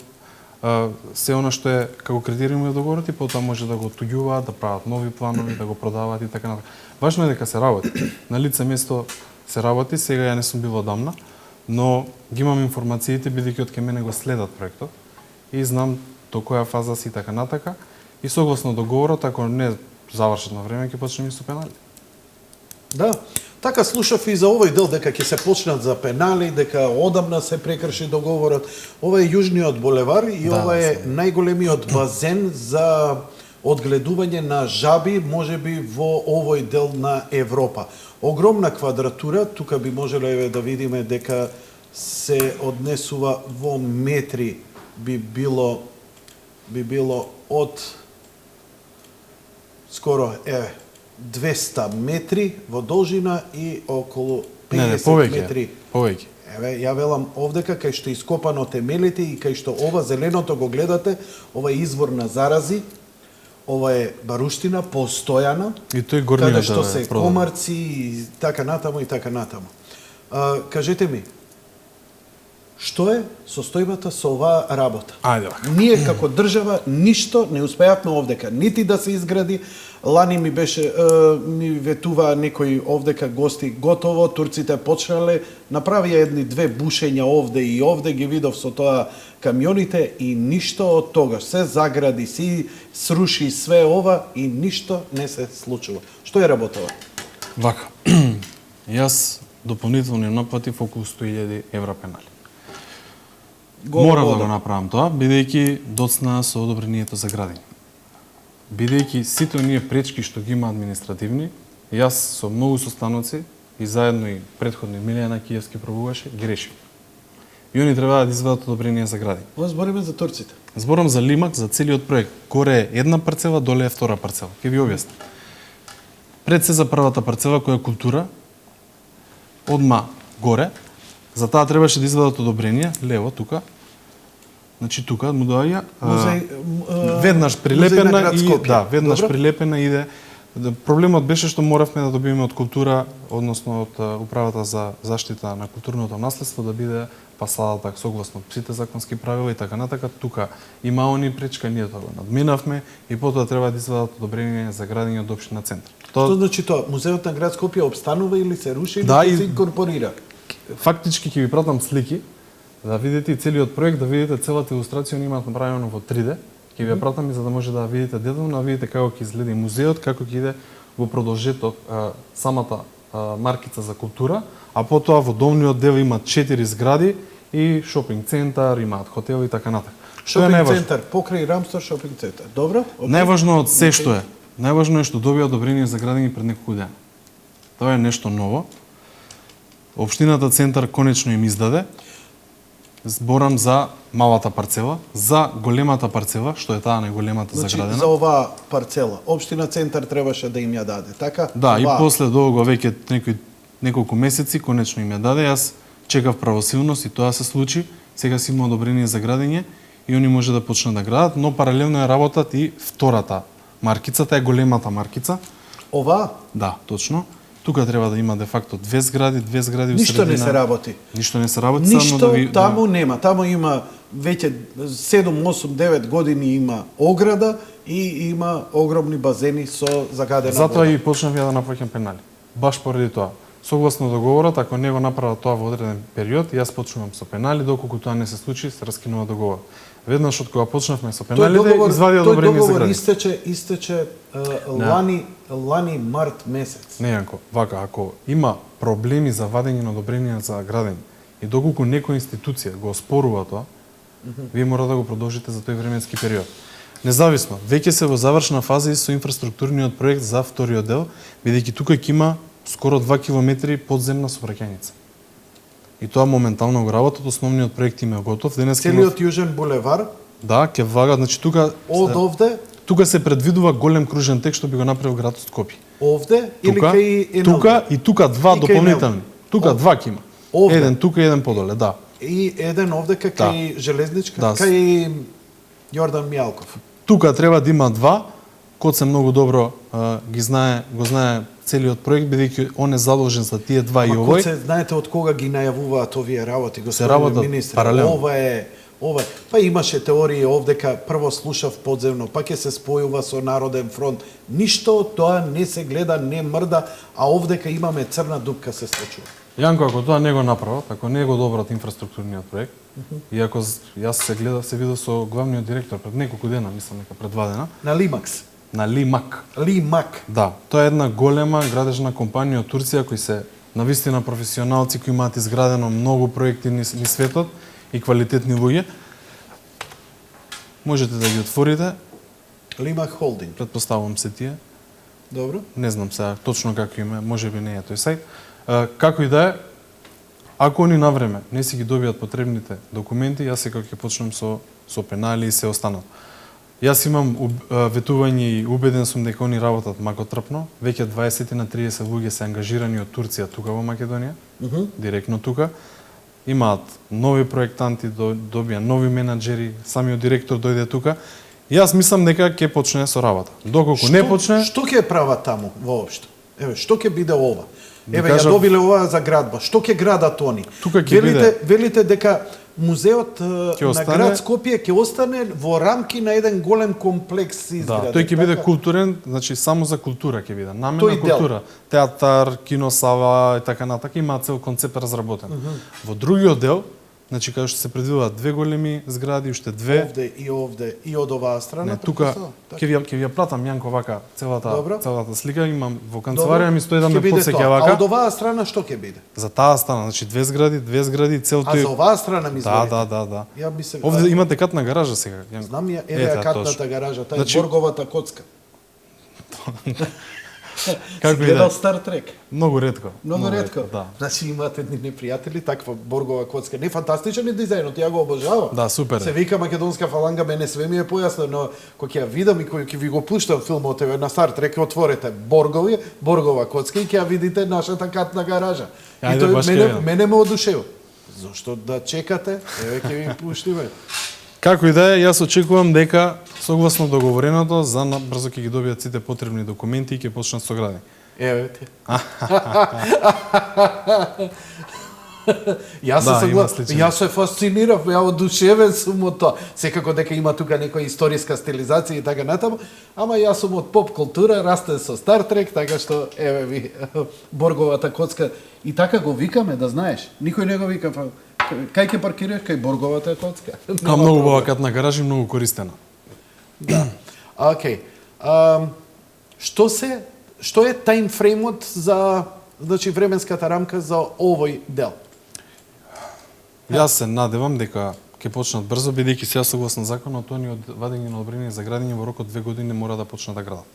се она што е како критериум од договорот и потоа може да го отуѓуваат, да прават нови планови, да го продаваат и така натаму. Важно е дека се работи. На лице место се работи, сега ја не сум бил одамна, но ги имам информациите бидејќи од ке мене го следат проектот и знам до која фаза си така натака и согласно договорот, ако не завршат на време, ќе почнеме со пенали. Да. Така слушав и за овој дел дека ќе се почнат за пенали, дека одамна се прекрши договорот. Ова е Јужниот булевар и Да, ова е најголемиот базен за одгледување на жаби, можеби во овој дел на Европа. Огромна квадратура, тука би можеле еве да видиме дека се однесува во метри, би било од скоро 200 метри во должина и околу 50 метри. Повеќе. Еве, ја велам овдека кај што ископано темелите и кај што ова зеленото го гледате, ова е извор на зарази, ова е баруштина постојана, И тој горниот каде што да се продава. комарци и така натаму и така натаму. Кажете ми, што е состојбата со оваа работа? Ајде вака. Ние како држава ништо не успеавме овдека, нити да се изгради. Лани ми беше ми ветува некои овдека гости готово, турците почнале, направија едни две бушења овде и овде, ги видов со тоа камионите и ништо од тогаш. Се загради, си сруши све ова и ништо не се случува. Што е работава? Вака. Јас дополнително им наплатив околу 100.000 евра пенали. Морав да го направам тоа, бидејќи доцна со одобрението за градење. Бидејќи сите оние пречки што ги има административни, јас со многу состаноци и заедно и претходно Милијана Киевски пробуваше, ги решив. И они треба да извадат одобрение за градење. Ова збориме за турците. Зборам за Лимак, за целиот проект. Горе е една парцела, доле е втора парцела. Ќе ви објаснам. Пред се за првата парцела која е култура, одма горе, за таа требаше да извадат одобрение, лево тука. Значи тука му доаѓа веднаш прилепена и да, веднаш Добро. прилепена иде. Проблемот беше што моравме да добиеме од култура, односно од управата за заштита на културното наследство да биде фасадата согласно сите законски правила и така натака. Тука има они пречка, ние тоа го надминавме и потоа треба да извадат одобрение за градење од општина центар. Што значи тоа? Музеот на град Скопје обстанува или се руши или Да, ќе и- се инкорпорира? Фактички ќе ви пратам слики да видите и целиот проект, да видите целата илустрација, они имаат направено во 3D. Ќе ви ја пратам и за да може да видите детално, да видите како ќе изгледа и музеот, како ќе иде во продолжеток самата маркица за култура, а потоа во долниот дел имаат 4 згради и шопинг центар, имаат хотел и така натака. Што е Шопинг најважно? центар, покрај Рамстор шопинг центар. Добро? окей. Најважно од се што е, најважно е што добија одобрение за градење пред неколку дена. Тоа е нешто ново. Општината центар конечно им издаде. Зборам за малата парцела, за големата парцела, што е таа најголемата Значи, заградена. за оваа парцела, општина центар требаше да им ја даде, така? Да, и Оваа. после долго веќе неколку месеци конечно им ја даде. Јас чекав правосилност и тоа се случи. Сега си има одобрение за градење и они може да почнат да градат, но паралелно ја работат и втората маркица, таа е големата маркица. Оваа? Да, точно. Тука треба да има де факто две згради у Ништо не средина. се работи. Ништо не се работи, само Ништо да ви таму нема. Таму има веќе 7, 8, 9 години има ограда и има огромни базени со загадена Затоа вода. и почнав ја да наплаќам пенали. Баш поради тоа. Согласно договорот, ако не го направат тоа во одреден период, јас почнувам со пенали, доколку тоа не се случи, се раскинува договор. Веднаш од кога почнавме со пеналите, извади одобрение за договор градење. истече лани март месец. Не, Јанко, вака, ако има проблеми за вадење на одобрение за градење и доколку некоја институција го оспорува тоа, вие мора да го продолжите за тој временски период. Независно, веќе се во завршна фаза и со инфраструктурниот проект за вториот дел, бидејќи тука ќе има скоро 2 километри подземна сообраќајница. И тоа моментално го работат, основниот проект им е готов. Денес Целиот јужен булевар да, ќе влагат, значи тука од овде, тука се предвидува голем кружен тек што би го направил градот Скопје. овде или Тука, кај Енелве? тука и тука два И кај дополнителни. Енелве. Тука Овде. два ќе има. Овде. Еден тука и еден подоле, да. И еден овде кај железничка, Да. кај Јордан Мијалков. Тука треба да има два. Коце многу добро го знае целиот проект, бидејќи он е задолжен за тие два и Ма овој. коце, знаете од кога ги најавуваат овие работи, Се работат господин министр? паралелно. Ова е. Па имаше теорија овдека, прво слушав подземно, па ќе се спојува со Народен фронт. Ништо од тоа не се гледа, не мрда, а овдека имаме црна дупка се случува. Јанко, ако тоа не го направат, ако не го добрат инфраструктурниот проект, и ако јас се видов со главниот директор пред неколку дена, мислам дека пред 2 дена, На Лимакс. на Лимак. Лимак. Да, тоа е една голема градежна компанија од Турција кои се навистина професионалци кои имаат изградено многу проекти низ светот и квалитетни луѓе. Можете да ги отворите, Лимак Холдинг. претпоставувам се тие. Добро. Не знам сега точно како име, можеби не е тој сајт. Како и да е, ако они навреме не си ги добијат потребните документи, јас сега ќе почнам со пенали и се останат. Јас имам ветување и убеден сум дека они работат макотрпно. Веќе 20 на 30 луѓе се ангажирани од Турција тука во Македонија, директно тука. имаат нови проектанти, добија нови менаџери, самиот директор дојде тука. И јас мислам дека ќе почне со работа. Доколку не почне, Што ќе права таму воопшто? Еве, што ќе биде ова? Еве, ја кажав- добиле ова за градба. Што ќе градат они? Тука ќе Велите дека музеот на остане- град Скопје ќе остане во рамки на еден голем комплекс да, изграден. тој ќе биде така? културен, значи само за култура ќе биде. Наменна Тој дел. култура, театар, кино сала и така натака, има цел концепт разработен. Во другиот дел, значи каде што се предвидуваат две големи згради, уште две. Овде и од оваа страна. Не, тука ќе ви ја платам Јанко вака Добро. целата слика, имам во канцеларија ми стои да Ќе ме биде потсеќа тоа. А вака. од оваа страна што ќе биде? За таа страна, значи две згради, цел А тој. за оваа страна ми Да, зборите? да. Ја би се Овде имате катна гаража сега. Јанко. Знам ја, еве ја Ета, катната точно. гаража, таа е Значи- Борговата коцка. Како Си и гледал да. Стар Трек? Многу ретко. Многу ретко. Да. Значи имате едни непријатели, таква Боргова коцка. Не фантастичен е дизајнот, ја го обожавам. Да, супер е. Се вика македонска фаланга, мене све ми е појасно, но кога ќе ја видам и кога ќе ви го пуштам филмот еве на Стар Трек, отворете Боргова коцка и ќе ја видите нашата катна гаража. Ајде, И тој баш ќе видам. мене ме одушева. Зошто да чекате? Еве ќе ви пуштиме. Како и да е, јас очекувам дека согласно договореното за брзо ќе ги добијат сите потребни документи и ќе почнат со градење. Еве ти. Јас Да, се има согла... сличен. Јас се фасцинирав, ја одушевен сум од тоа. Секако дека има тука некоја историска стилизација и така натаму, ама јас сум од поп култура, растен со Стар Трек, така што еве ви Борговата коцка и така го викаме, да знаеш. Никој не го вика, па кај ќе паркираш кај Борговата коцка. Као многу убава катна гаража и многу користена. Да. Океј. Што е таймфреймот за значи временската рамка за овој дел? Јас се надевам дека ќе почнат брзо, бидејќи сега согласно законот, они од вадење на одобрение за градење во рок од 2 години мора да почнат да градат.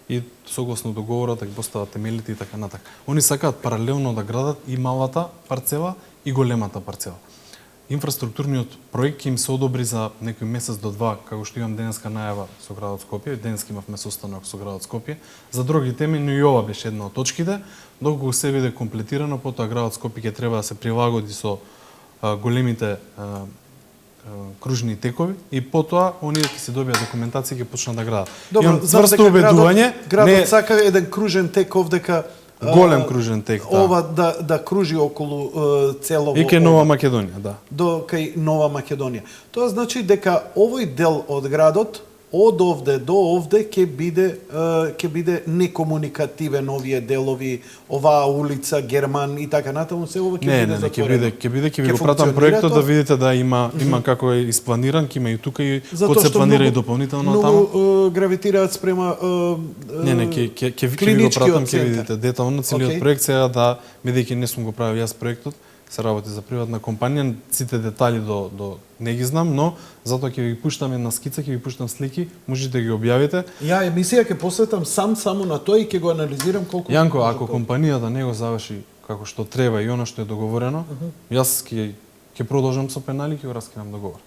И согласно договорот да ги постават темелите и така натака. Они сакаат паралелно да градат и малата парцела и големата парцела. Инфраструктурниот проект ќе им се одобри за некој месец до два, како што имам денеска најава со градот Скопје, денеска имавме состанок со градот Скопје. За други теми, но и ова беше една од точките. Доколку се биде комплетирано, потоа градот Скопје ќе треба да се прилагоди со големите кружни текови и потоа оние ќе се добијат документација и ќе почнат да градат. Имам цврсто убедување, градот сака еден кружен тек овдека голем кружен тек, да. ова да кружи околу целово И ке Нова Македонија, да. до кај Нова Македонија. Тоа значи дека овој дел од градот од овде до овде ќе биде некомуникативен овие делови, оваа улица, Герман и така натаму, се ова ќе биде затворено. Ќе ви Ќе го пратам функционира проектот тоа? да видите да има како е испланиран, ќе има и тука и Затоа код се што планира и многу- дополнително таму. Многу гравитираат спрема Не, ќе ви го клиничкиот пратам, ќе центар. видите детално целиот Океј. проект сега да, бидејќи не сум го правил јас проектот, се работи за приватна компанија, сите детали до не ги знам, но затоа ќе ви пуштам една скица, ќе ви пуштам слики, можете да ги објавите. Ја емисија ќе посветам само на тоа и ќе го анализирам колку Јанко, може ако тоа. компанијата не го заврши како што треба и она што е договорено, јас ќе продолжам со пенали и ќе го раскинам договор.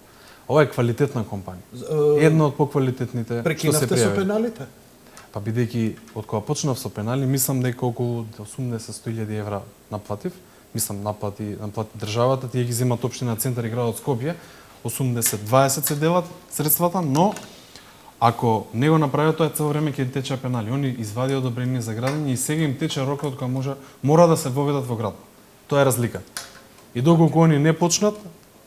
Ова е квалитетна компанија. Една од поквалитетните што се Прекинавте со пријави. пеналите? Па бидејќи од кога почнав со пенали, мислам дека околу 80-100.000 евра наплатив. Мислам наплати државата, тие ги земат општина Центар и градот Скопје. 80-20 се делат средствата, но ако не го направи тоа цело време ќе тече пенали. Они извадија одобрение за градење и сега им тече рокот кога мора да се воведат во град. Тоа е разлика. И доколку они не почнат,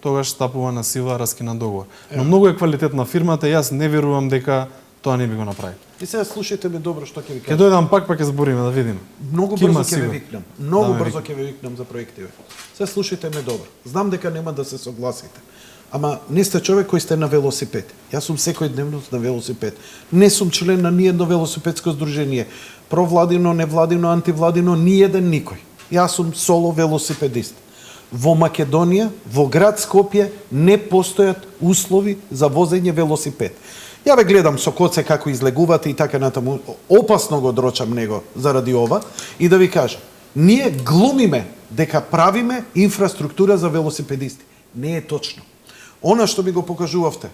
тогаш стапува на сила раскина договор. Но многу е квалитетна фирмата, јас не верувам дека тоа не би го направи. И сега слушајте ме добро што ќе ви Ќе кажам. дојдам пак па ќе збориме да видиме. Многу Ќе има брзо ќе ве сигурно. викнам. Многу Да ме брзо ќе ве викнам за проективе. Се слушајте ме добро. Знам дека нема да се согласите. Ама не сте човек кој сте на велосипед. Јас сум секојдневно на велосипед. Не сум член на ниедно велосипедско здружение. Провладино, невладино, антивладино, ниеден никој. Јас сум соло велосипедист. Во Македонија, во град Скопје, не постојат услови за возење велосипед. Ја ве гледам со коце како излегувате и така натаму. Опасно го дрочам него заради ова. И да ви кажам, ние глумиме дека правиме инфраструктура за велосипедисти. Не е точно. Она што ми го покажувавте,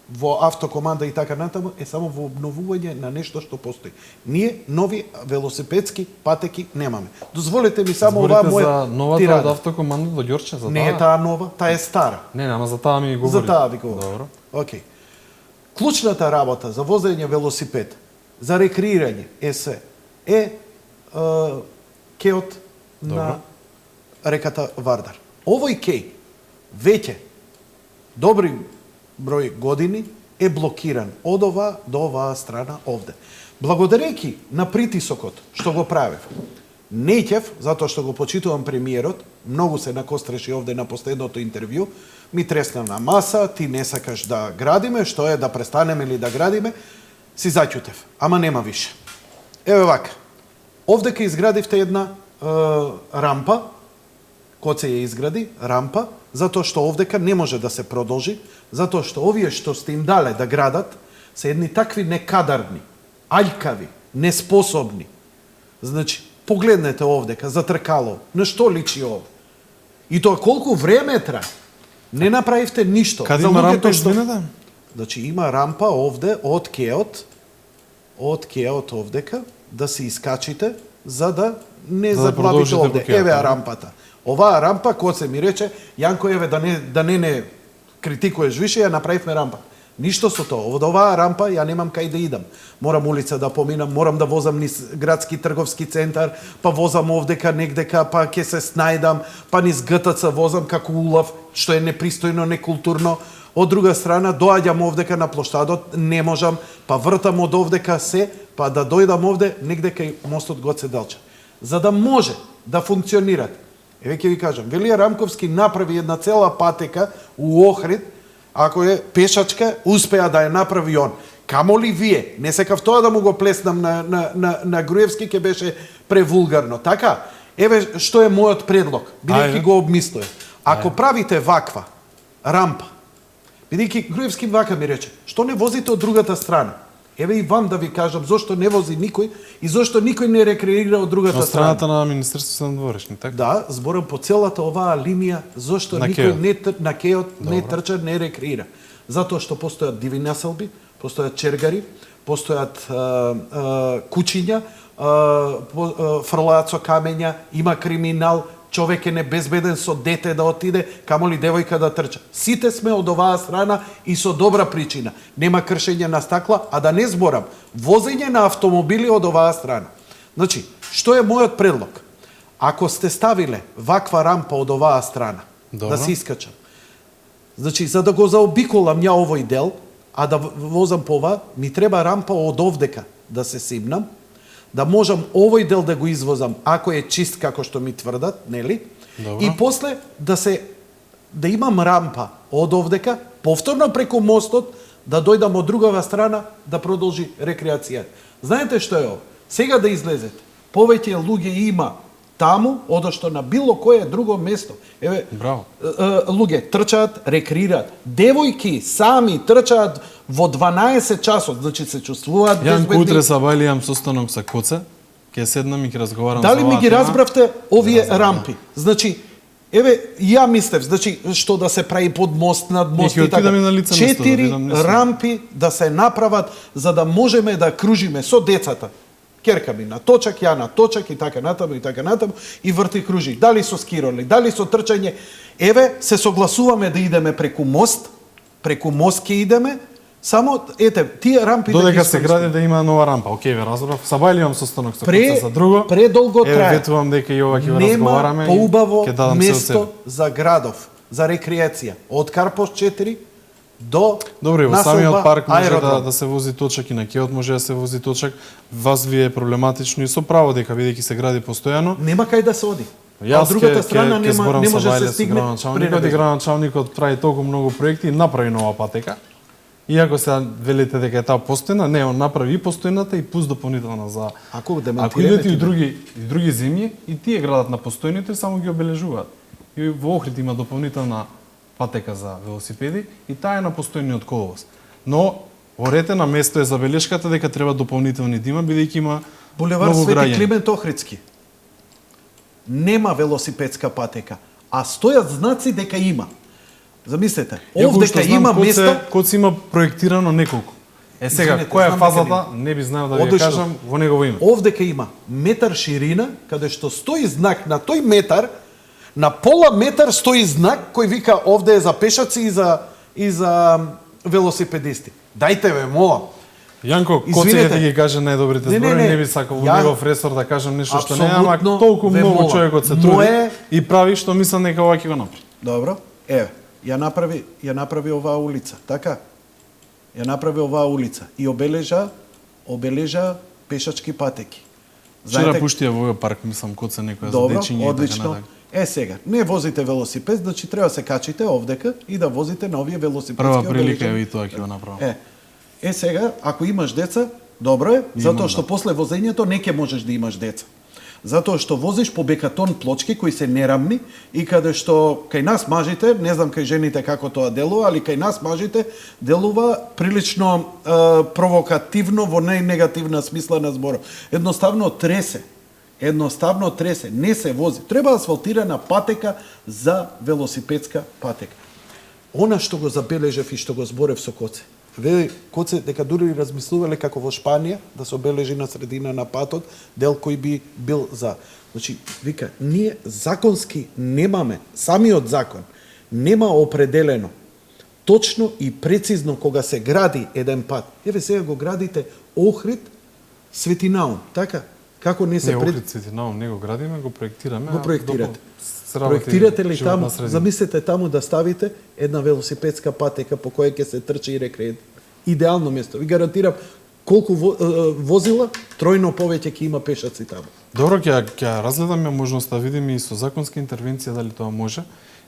во автокоманда и така натаму е само во обновување на нешто што постои. Ние нови велосипедски патеки немаме. Дозволете ми само оваа Зборите моја за новата тирада. од автокоманда до Ѓорче, за Не е таа нова, таа е стара. Не, ама за таа ми говори. За таа ви говорам. Добро. Океј. Клучната работа за возење велосипед, за рекреирање е кеот на реката Вардар. Овој кеј веќе добри број години е блокиран од ова до оваа страна овде. Благодарејќи на притисокот што го правев, неќев, затоа што го почитувам премиерот, многу се накостреше овде на последното интервју, ми тресна на маса, ти не сакаш да градиме, што е да престанеме или да градиме, си заќутев, ама нема више. Еве вака, овде ке изградивте една рампа, Коце ја изгради, рампа, затоа што овдека не може да се продолжи, затоа што овие што сте им дале да градат, се едни такви некадарни, аљкави, неспособни. Значи, погледнете овдека, затркало, на што личи ово? И тоа колку време тра? Не направивте ништо. Каде За има луѓето рампа, што... извинете? Значи, има рампа овде од кеот овдека, да се искачите, за да не За да заглавите продолжите овде. по кеот, Еве да? рампата. Оваа рампа, Коце ми рече, Јанко, еве да не критикуеш више, ја направивме рампа. Ништо со тоа. Од оваа рампа ја немам кај да идам. Морам улица да поминам, морам да возам низ градски трговски центар, па возам овдека негдека, па ќе се снајдам, па низ ГТЦ возам како улав, што е непристојно, некултурно. Од друга страна, доаѓам овдека на плоштадот, не можам, па вртам од овдека се, па да дојдам овде негде кај мостот Гоце Делчев. За да може да функционират. Еве ќе ви кажам, Велија Рамковски направи една цела патека у Охрид, ако е пешачка, успеа да ја направи он. Камоли вие, не секав тоа да му го плеснам на Груевски, ке беше превулгарно. Така, еве што е мојот предлог, бидејќи го обмислував. Ако правите ваква рампа, бидејќи Груевски вака ми рече, што не возите од другата страна? Еве и вам да ви кажам зошто не вози никој и зошто никој не рекреира од другата Од страна. страната на Министерството на дворешни, така? Да, зборам по целата оваа линија зошто На никој кеот. на кеот не трча, не рекреира. Затоа што постојат диви населби, постојат чергари, постојат кучиња, фрлаат со камења, има криминал, човек е небезбеден со дете да отиде, камоли девојка да трча. Сите сме од оваа страна и со добра причина. Нема кршење на стакла, а да не зборам, возење на автомобили од оваа страна. Значи, што е мојот предлог? Ако сте ставиле ваква рампа од оваа страна, Добро. да се искачам, значи, за да го заобиколам ја овој дел, а да возам по ова, ми треба рампа од овдека да се симнам, да можам овој дел да го извозам, ако е чист како што ми тврдат, нели? Добро. И после да имам рампа од овдека, повторно преку мостот, да дојдам од другава страна да продолжи рекреацијата. Знаете што е ова? Сега да излезете, повеќе луѓе има таму, одошто на било кое друго место. Еве, Браво. луѓе трчаат, рекреираат. Девојки сами трчаат во 12 часот, значи се чувствуваат Јанко, безбедни. утре сабајли состанок со Коце, ќе седнам и ќе разговарам за Дали ми оваа ги тема. разбравте овие Разбрав, рампи? Значи, еве, ја мислев, значи, што да се прави под мост, над мост ќе и така. отидам и на лице место, да 4 видам место. рампи да се направат, за да можеме да кружиме со децата. Керка ми на точак, ја на точак и така натаму и врти кружи. Дали со скироли, дали со трчање. Еве, се согласуваме да идеме преку мост ќе идеме, само, ете, тие рампи да ги Додека се искористиме. гради да има нова рампа. Океј, ве разбрав. Сабајли состанок со Коце за друго. Предолго Еве, трае. ветувам дека и ова ќе го Нема разговараме. и поубаво ќе дадам се од себе. место за градов, за рекреација. Од Карпош 4 до Добро, и во населба самиот парк може аеродром. да се вози точак и на кеот може да се вози точак. Вас ви е проблематично и со право дека бидејќи се гради постојано. Нема кај да се оди. Јас од другата ќе страна не зборам може со да се Вајле, со стигне. градоначалникот, и градоначалникот прави толку многу проекти и направи нова патека. Иако се велите дека е таа постојна, не, он направи и постојната и пус дополнителна за Ако Ако идете и други земји, и тие градат на постојните, само ги обележуваат. И во Охрид има дополнителна патека за велосипеди и таа е на постојниот коловоз. Но орете на место е забелешката дека треба дополнителни да има, бидејќи има Булевар многу Свети граѓани. Климент Охридски. Нема велосипедска патека, а стојат знаци дека има. Замислете, Јако овде што кај знам, има место, Код се има проектирано неколку. Сега, Извинете, која е знам дека фазата, не би знаел да ви ја Одлично. кажам во негово име. овде кај има метар ширина, каде што стои знак на тој метар, на пола метар стои знак кој вика овде е за пешаци и за велосипедисти. Дајте ве, молам. Јанко, Коце Извинете. ќе ги каже најдобрите Не, не, зборови, не. не би сакал во Ја- негов ресор да кажам нешто што не, ама Апсолутно толку ве многу молам. човекот се Мое- труди и прави што мислам дека ова ќе го направи. Добро, еве, ја направи оваа улица, така? Ја направи оваа улица и обележа пешачки патеки. Вчера пуштија во овој парк, мислам, Коце некоја за Добро, дечиња и така одлично. натака. Сега, не возите велосипед, значи треба да се качите овдека и да возите на овие велосипедски Прва прилика обележени- е и тоа ќе го направам. Сега, ако имаш деца, добро е, затоа Имам, што да. после возењето не ќе можеш да имаш деца. Затоа што возиш по бекатон плочки кои се нерамни и каде што кај нас мажите, не знам кај жените како тоа делува, али кај нас мажите делува прилично провокативно во најнегативна смисла на зборот. Едноставно тресе, не се вози. Треба асфалтирана патека за велосипедска патека. Она што го забележев и што го зборев со Коце. Вели Коце дека дури размислувале како во Шпанија да се обележи на средина на патот дел кој би бил за. Значи, вика, ние законски немаме, самиот закон нема определено точно и прецизно кога се гради еден пат. Еве сега го градите Охрид Свети Наум, така? Како не се Не, Охрид Светинаум не го градиме, го проектираме. го а проектирате. допу се работи Проектирате ли животна таму, средина. замислете таму да ставите една велосипедска патека по која ќе се трчи и рекреат. Идеално место. Ви гарантирам колку возила, тројно повеќе ќе има пешаци таму. Добро, ќе разгледаме можноста да видиме и со законска интервенција дали тоа може.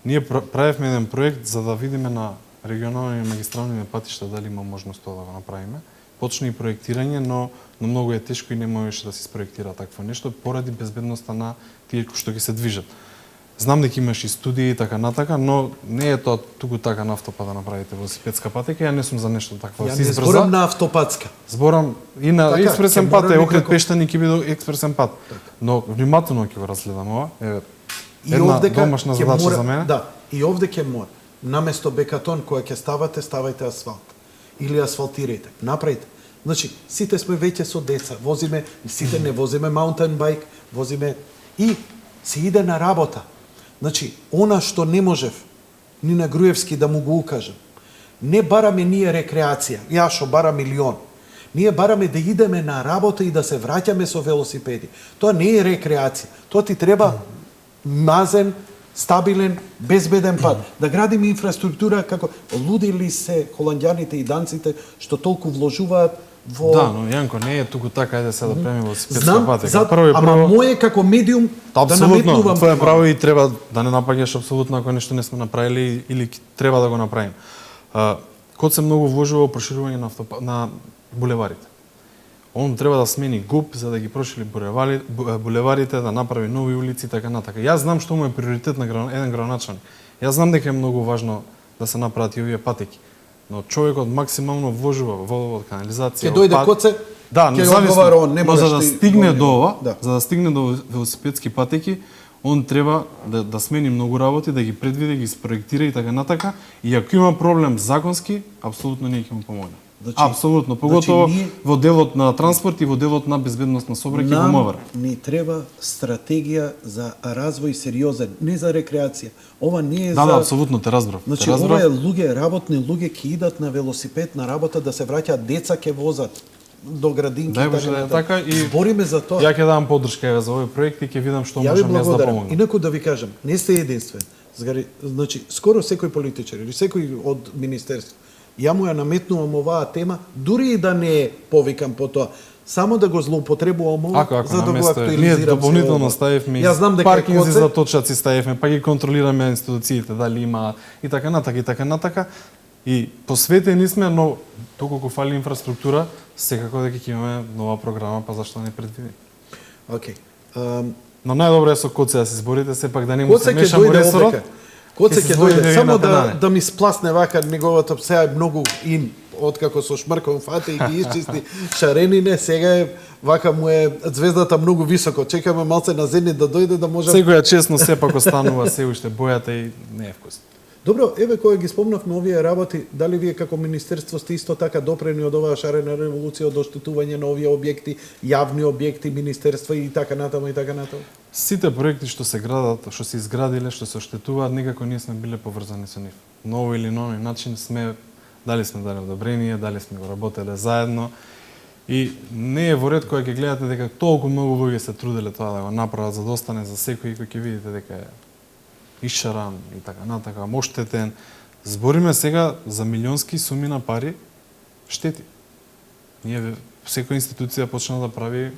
Ние правевме еден проект за да видиме на регионални и магистрални патишта дали има можност тоа да го направиме. Почна и проектирање, но многу е тешко и не можеше да се спроектира такво нешто поради безбедноста на тие што ќе се движат. Знам дека имаш и студии и така натака, но не е тоа туку така на автопат да направите велосипедска патека. Ја не сум за нешто такво. Ја Се не избрза. зборам на автопатска. Зборам и на Така, експресен ќе пат, мора е Охрид некако- Пештани ќе биде експресен пат. Но внимателно ќе го разгледам ова. Еве, И една овдека домашна ќе задача мора, за мене. Да, и овде ќе мора. Наместо бекатон која ќе ставате, ставајте асфалт. Или асфалтирајте. Направите. Значи, сите сме веќе со деца. Возиме, сите не возиме маунтен байк, возиме и се иде на работа. Значи, она што не можев ни на Груевски да му го укажем. Не бараме ние рекреација. Ја што барам милион. Ние бараме да идеме на работа и да се враќаме со велосипеди. Тоа не е рекреација. Тоа ти треба мазен, стабилен, безбеден пат. Да градиме инфраструктура како лудили се холанѓаните и данците што толку вложуваат во Да, но Јанко не е туку така, ајде сега да правиме велосипедска Знам, патека. Прво и ама прво, моје како медиум да апсолутно, наметнувам. тоа е право и треба да не напаѓаш апсолутно ако нешто не сме направили или треба да го направиме. Код се многу вложува во проширување на булеварите. Он треба да смени ГУП за да ги прошири булеварите, да направи нови улици и така натака. Јас знам што му е приоритет на еден градоначалник. Јас знам дека е многу важно да се направат и овие патеки. Но човекот максимално вложува во водовод, канализација, Ќе дојде пат. Коце, Да, ќе независно. одговара он, не но можеш за да ти стигне го- до ова, Да. за да стигне до велосипедски патеки, он треба да смени многу работи, да ги предвиди, ги спроектира и така натака. И ако има проблем законски, апсолутно ние ќе му помогнеме. Значи- Апсолутно, поготово ние- во делот на транспорт и во делот на безбедност на сообраќај во МВР. ни треба стратегија за развој сериозен, не за рекреација. Ова не е Да, за... да, апсолутно те разбрав. Значи, те разбрав. ова е луѓе, работни луѓе ќе идат на велосипед на работа да се враќаат, деца ќе возат до градинки. Дај Боже да е нататък. така и Збориме за тоа. Ја ќе дам поддршка еве за овој проект и ќе видам што Ја ви можам јас да благодарам. помогнам. Инаку да ви кажам, не сте единствен. Значи, скоро секој политичар или секој од министерство, ја му ја наметнувам оваа тема, дури и да не е повикам по тоа, само да го злоупотребувам ова, Ако за да го наместо ние актуализирам. дополнително ставивме Ја знам дека паркинзи Коце- за точаци ставивме, па ги контролираме институциите дали има и така натака и така натака. И посветени сме, но доколку фали инфраструктура, секако дека ќе имаме нова програма, па зашто не предвиди. Океј. Но најдобро е со Коце да се изборите, сепак да не му Коце се ќе мешам во дојде ресорот. овдека. Коце Ќе се ќе зборите дојде вие само на да теране. да ми спласне вака неговото сега е многу ин откако со шмрком фате и ги исчисти шаренине, сега е вака му е звездата многу високо. Чекаме малце на зенит да дојде да може. Секоја честно сепак останува се уште бојата и не е вкусно. Добро, еве кога ги спомнавме овие работи, дали вие како министерство сте исто така допрени од оваа шарена револуција, од оштетување на овие објекти, јавни објекти, министерства и така натаму и така натаму? Сите проекти што се градат, што се изградиле, што се оштетуваат, никако ние сме биле поврзани со нив. На овој или на оној начин дали сме дали одобрение, дали сме го работеле заедно. И не е во ред кога ќе гледате дека толку многу луѓе се труделе тоа да го направат за да остане за секој, кој ќе видите дека е ишаран и така натака, оштетен. Збориме сега за милионски суми на пари штети. Ние секоја институција почна да прави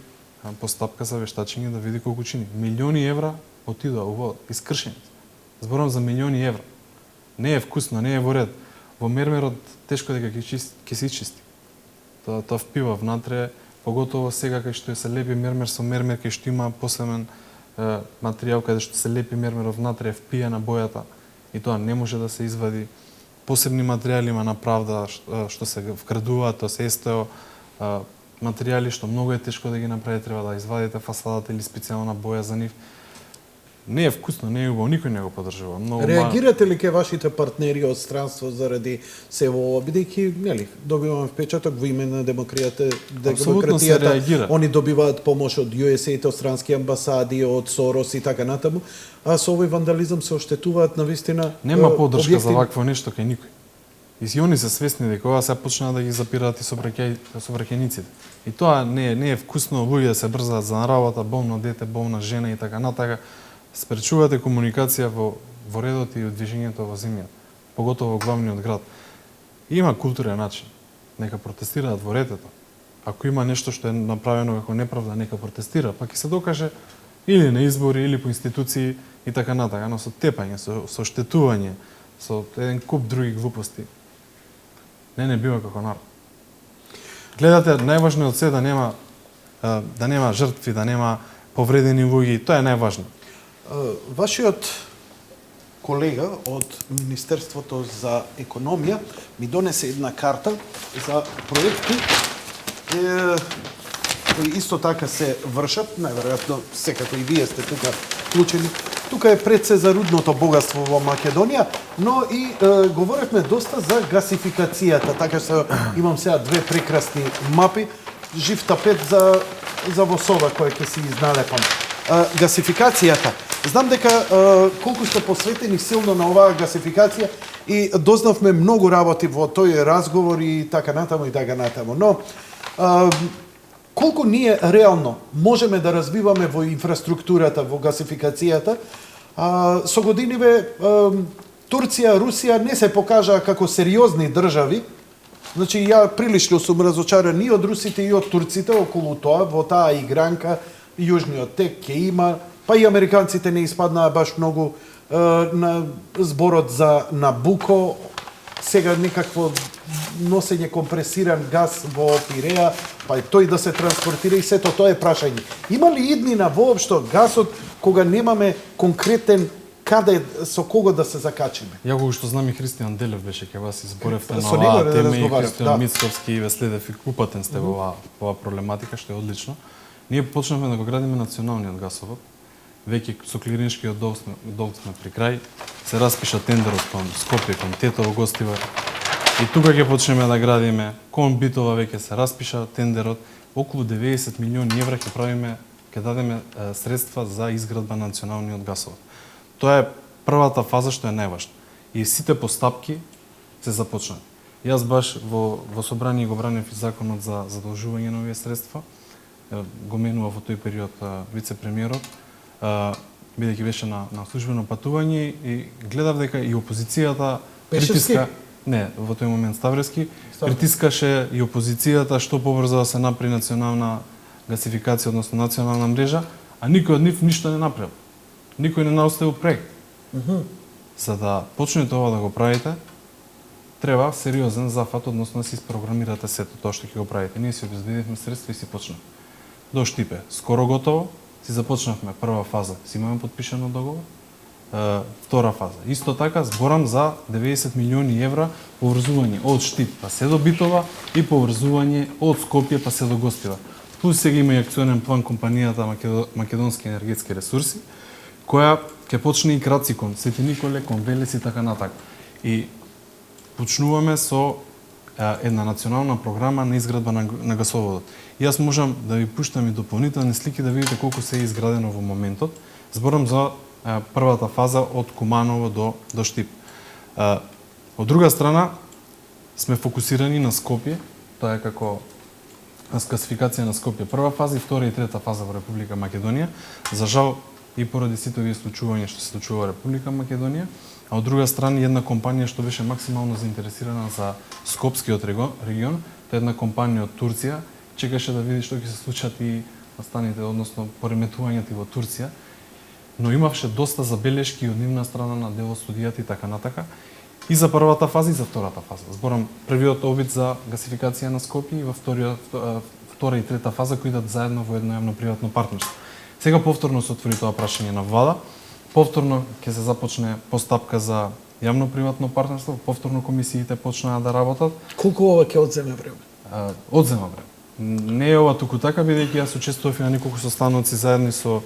постапка за вештачење да види колку чини. Милиони евра отидоа во искршени. Зборам за милиони евра. Не е вкусно, не е во ред. Во мермерот тешко дека ќе се ичисти. Тоа впива внатре, поготово сега кај што се лепи мермер со мермер, кај што има посебен материјал каде што се лепи мермерот внатре, впиена бојата и тоа не може да се извади. Посебни материјали има на правда што се вкрадуваат, тоа се естео материјали што многу е тешко да ги направи, треба да извадите фасадата или специјална боја за нив. Не е вкусно, не е убаво, никој не го поддржува. Реагирате ли ке вашите партнери од странство заради се во бидејќи, нели, добиваме впечаток во име на демократијата, они добиваат помош од USA, од странски амбасади, од Сорос и така натаму, а со овој вандализам се оштетуваат навистина нема поддршка за вакво нешто кај никој. И они се свесни дека ова се почнаа да ги запираат и собраќајниците. И тоа не е вкусно, луѓе да се брзаат за работа, болно дете, болно жена и така натака. Спречувате комуникација во редот и движењето во земјата, поготово во главниот град. Има културен начин. Нека протестираат во ретото. Ако има нешто што е направено како неправда, нека протестира, па ќе се докаже или на избори, или по институции и така натака, но со тепање, со штетување, со еден куп други глупости. Не бива како народ. Гледате, најважно е од се да нема жртви, да нема повредени луѓе, тоа е најважно. Вашиот колега од Министерството за економија ми донесе една карта за проекти кои исто така се вршат, најверојатно секако и вие сте тука вклучени. Тука е пред се за рудното богатство во Македонија, но и говоревме доста за гасификацијата, така што имам сега две прекрасни мапи, жив тапет за во соба која ќе си изналепам. Гасификацијата. Знам дека колку сте посветени силно на оваа гасификација и дознавме многу работи во тој разговор и така натаму и така натаму. Но колку ние реално можеме да развиваме во инфраструктурата, во гасификацијата, со годиниве Турција, Русија не се покажаа како сериозни држави. Значи, ја прилично сум разочаран и од русите и од турците околу тоа, во таа игранка, Јужниот тек ќе има, па и американците не испаднаа баш многу на зборот за Набуко, сега некакво носење компресиран газ во Пиреа, па и тој да се транспортира и сето тоа е прашање. Има ли иднина воопшто газот кога немаме конкретен каде со кого да се закачиме? Ја кога што знам и Христијан Делев беше ке вас изборевте на оваа тема и Христијан Мицковски и ве следев и упатен сте во оваа проблематика, што е одлично. Ние почнавме да го градиме националниот гасовод. Веќе со клириншкиот долг сме при крај. Се распиша тендерот кон Скопје, кон Тетово, Гостивар. И тука ќе почнеме да градиме. Кон Битола веќе се распиша тендерот. Околу 90 милиони евра ќе дадеме средства за изградба на националниот гасовод. Тоа е првата фаза што е најважна. И сите постапки се започнати. Јас баш во собрание го бранев и законот за задолжување на овие средства. Го менува во тој период вице-премиерот, бидејќи беше на службено патување и гледав дека и опозицијата притиска, не, во тој момент Ставрески, притискаше и опозицијата што побрзо да се направи национална гасификација, односно национална мрежа, а никој од нив ништо не направил. Никој не наоставил проект. За да почнете ова да го правите, треба сериозен зафат, односно да си isprogramирате сето тоа што ќе го правите. Ние си обезбедивме средства и си почнавме. До Штипе, скоро готово, си започнавме прва фаза, си имаме подпишано договор, втора фаза. Исто така, зборам за 90 милиони евра поврзување од Штип па се до Битова и поврзување од Скопје па се до Гостива. Плюс сега има и акционен план компанијата Македонски енергетски ресурси, која ќе почне и Крацикон, Свети Николе, кон Велес и така натака. И почнуваме со една национална програма на изградба на гасоводот. И јас можам да ви пуштам и дополнителни слики да видите колку се е изградено во моментот. Зборам за првата фаза од Куманово до Штип. Од друга страна, сме фокусирани на Скопје, тоа е како гасификација на Скопје прва фаза и втора и трета фаза во Република Македонија. За жал и поради сите овие случувања што се случува во Република Македонија, а од друга страна една компанија што беше максимално заинтересирана за Скопскиот регион, тоа е една компанија од Турција, чекаше да види што ќе се случат и настаните, односно пореметувањата во Турција, но имавше доста забелешки од нивна страна на дел од студијата и така натака, и за првата фаза и за втората фаза. Зборам првиот обид за гасификација на Скопје и во втора и трета фаза кои идат заедно во едно јавно-приватно партнерство. Сега повторно се отвори тоа прашање на влада, повторно ќе се започне постапка за јавно-приватно партнерство, повторно комисиите почнаа да работат. Колку ова ќе одземе време? Одзема време. Не е ова туку така, бидејќи јас учествував и на неколку состаноци заедно со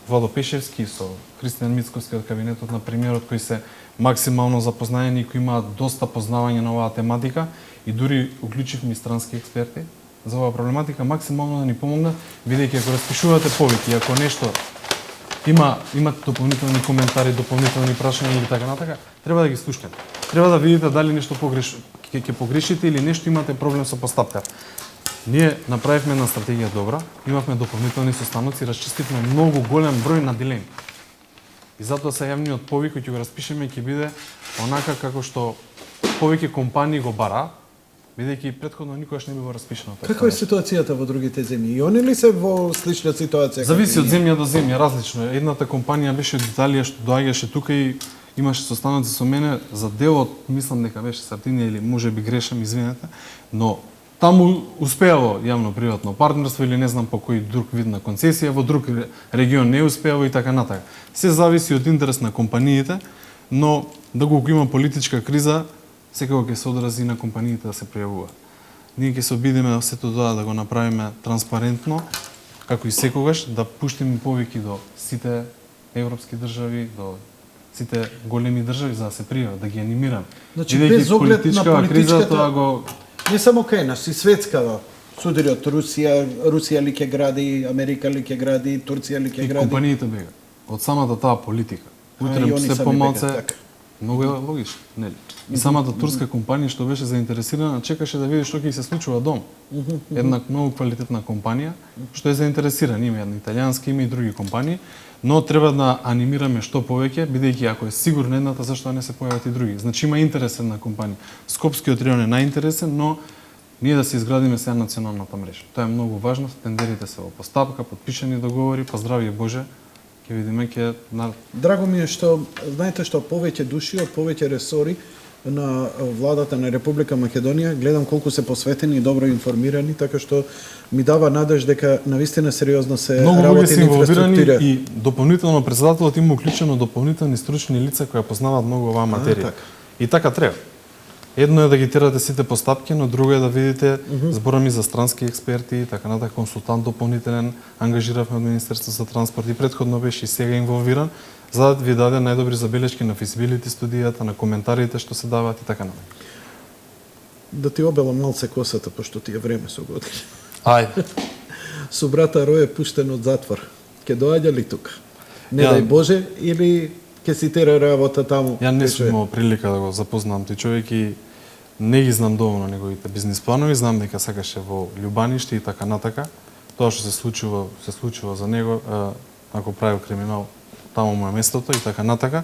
Владо Пешевски и со Христијан Мицковски од кабинетот на премиерот, кои се максимално запознаени и кои имаат доста познавање на оваа тематика и дури уклучивме и странски експерти за оваа проблематика, максимално да ни помогнат, бидејќи ако распишувате повеќе, ако нешто имате дополнителни коментари, дополнителни прашања или така натака, треба да ги слушнете. Треба да видите дали нешто ќе погрешите или нешто имате проблем со постапката. Ние направивме една стратегија добра, имавме дополнителни состаноци, расчистивме многу голем број на дилеми. И затоа се јавниот повик кој ќе го распишеме ќе биде онака како што повеќе компании го бараат, бидејќи претходно никогаш не било распишано тоа. Каква е ситуацијата во другите земји? И они ли се во слична ситуација? Зависи од земја до земја, различно е. Едната компанија беше од Италија што доаѓаше тука и имаше состаноци со мене за делот, мислам дека беше Сардинија или можеби грешам, извинете, но таму успеало јавно-приватно партнерство или не знам по кој друг вид на концесија, во друг регион не успеало и така натака. Се зависи од интерес на компаниите, но доколку има политичка криза, секако ќе се одрази на компаниите да се пријавуваат. Ние ќе се обидиме сето тоа да го направиме транспарентно, како и секогаш, да пуштиме повеќе до сите европски држави, до сите големи држави за да се пријават, да ги анимираме. Значи без оглед на политичката, тоа го не само кај нас, и светскава. Судари од Русија ли ќе гради, Америка ли ќе гради, Турција ли ќе гради. И компаниите бега. Од самата таа политика. Утре се помалце, многу е логично, нели? И самата турска компанија што беше заинтересирана, чекаше да види што ќе се случува дом. Една многу квалитетна компанија, што е заинтересирана, има една италијанска, има и други компании, но треба да анимираме што повеќе, бидејќи ако е сигурна едната, зашто не се појават и други. Значи има интерес една компанија. Скопскиот район е најинтересен, но ние да се изградиме сега националната мрежа. Тоа е многу важно, тендерите се во постапка, подпишани договори, па здравје Боже, ќе видиме ќе Драго ми е што знаете што повеќе души од повеќе ресори на владата на Република Македонија, гледам колку се посветени и добро информирани, така што ми дава надеж дека навистина сериозно се работи на инфраструктура. И дополнително председателот има уклучено дополнителни стручни лица кои познаваат многу оваа материја. Така. И така треба. Едно е да ги терате сите постапки, но друго е да видите зборами за странски експерти, така натака консултант дополнителен ангажиравме од Министерството за транспорт и претходно беше и сега инволвиран, за да ви даде најдобри забелешки на физибилити студијата, на коментарите што се даваат и така натака. Да ти обелам малце косата, пошто ти е време со години. Ајде. Со брата Рој е пуштен од затвор. Ке доаѓа ли тука? Не Ја- дај Боже, или ке си тера работа таму? Ја не кај сум имал прилика да го запознам тој човек и не ги знам доволно неговите бизнис планови, знам дека сакаше во љубаниште и така натака. Тоа што се случува за него, ако правил криминал, таму му е местото и така натака.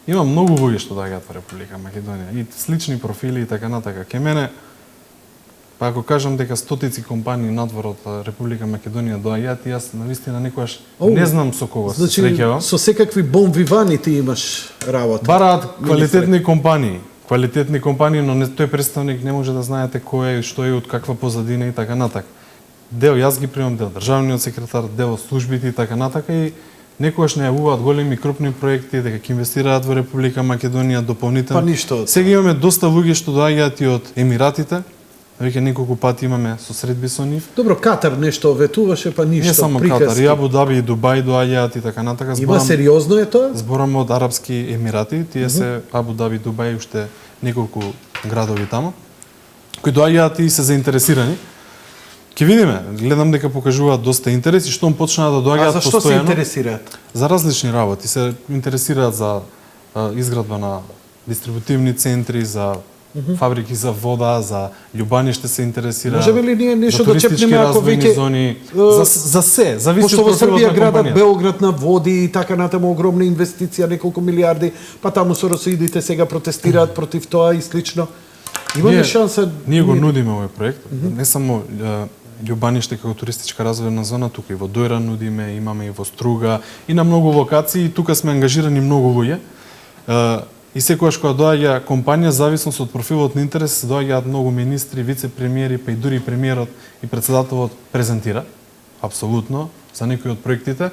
Има многу луѓе што доаѓаат во Република Македонија и слични профили и така натака. Ке мене, па ако кажам дека стотици компании надвор од Република Македонија доаѓаат, и јас навистина некогаш не знам со кого се Значи, среќавам. со секакви бон вивани ти имаш работа. Бараат квалитетни компании, но тој представник не може да знаете кој е, што е, од каква позадина и така натака. Дел јас ги примам, дел државниот секретар, дел службите и така натака и некогаш најавуваат големи крупни проекти дека ќе инвестираат во Република Македонија дополнително. Па ништо од Сега имаме доста луѓе што доаѓаат и од Емиратите, Веќе неколку пати имаме сосредби со нив. Добро, Катар нешто ветуваше, па ништо. Не само Катар, и Абу Даби, и Дубај доаѓаат и така натака. Има сериозно е тоа? Зборам од Арапски Емирати, тие се Абу Даби, Дубај, уште неколку градови таму, кои доаѓаат и се заинтересирани. Ќе видиме, гледам дека покажуваат доста интерес и штом почнаа да доаѓаат постојано. А зашто се интересираат? За различни работи, се интересираат за изградба на дистрибутивни центри, за фабрики за вода, за љубаниште се интересира. Можеме ли ние нешто да чепнеме ако веќе зони, за се, зависи пошто од во профилот Србија на градат компанијата. Белград на води и така натаму огромна инвестиција, неколку милиарди, па таму соросоидите сега протестираат против тоа и слично. Има ли шанса? Ние го нудиме овој проект, не само љубаниште како туристичка развојна зона, тука и во Дојра нудиме, имаме и во Струга и на многу локации, и тука сме ангажирани многу луѓе. И секогаш кога доаѓа компанија, зависност од профилот на интерес, доаѓаат многу министри, вице-премиери, па и дури премиерот и председателот презентира, апсолутно, за некои од проектите.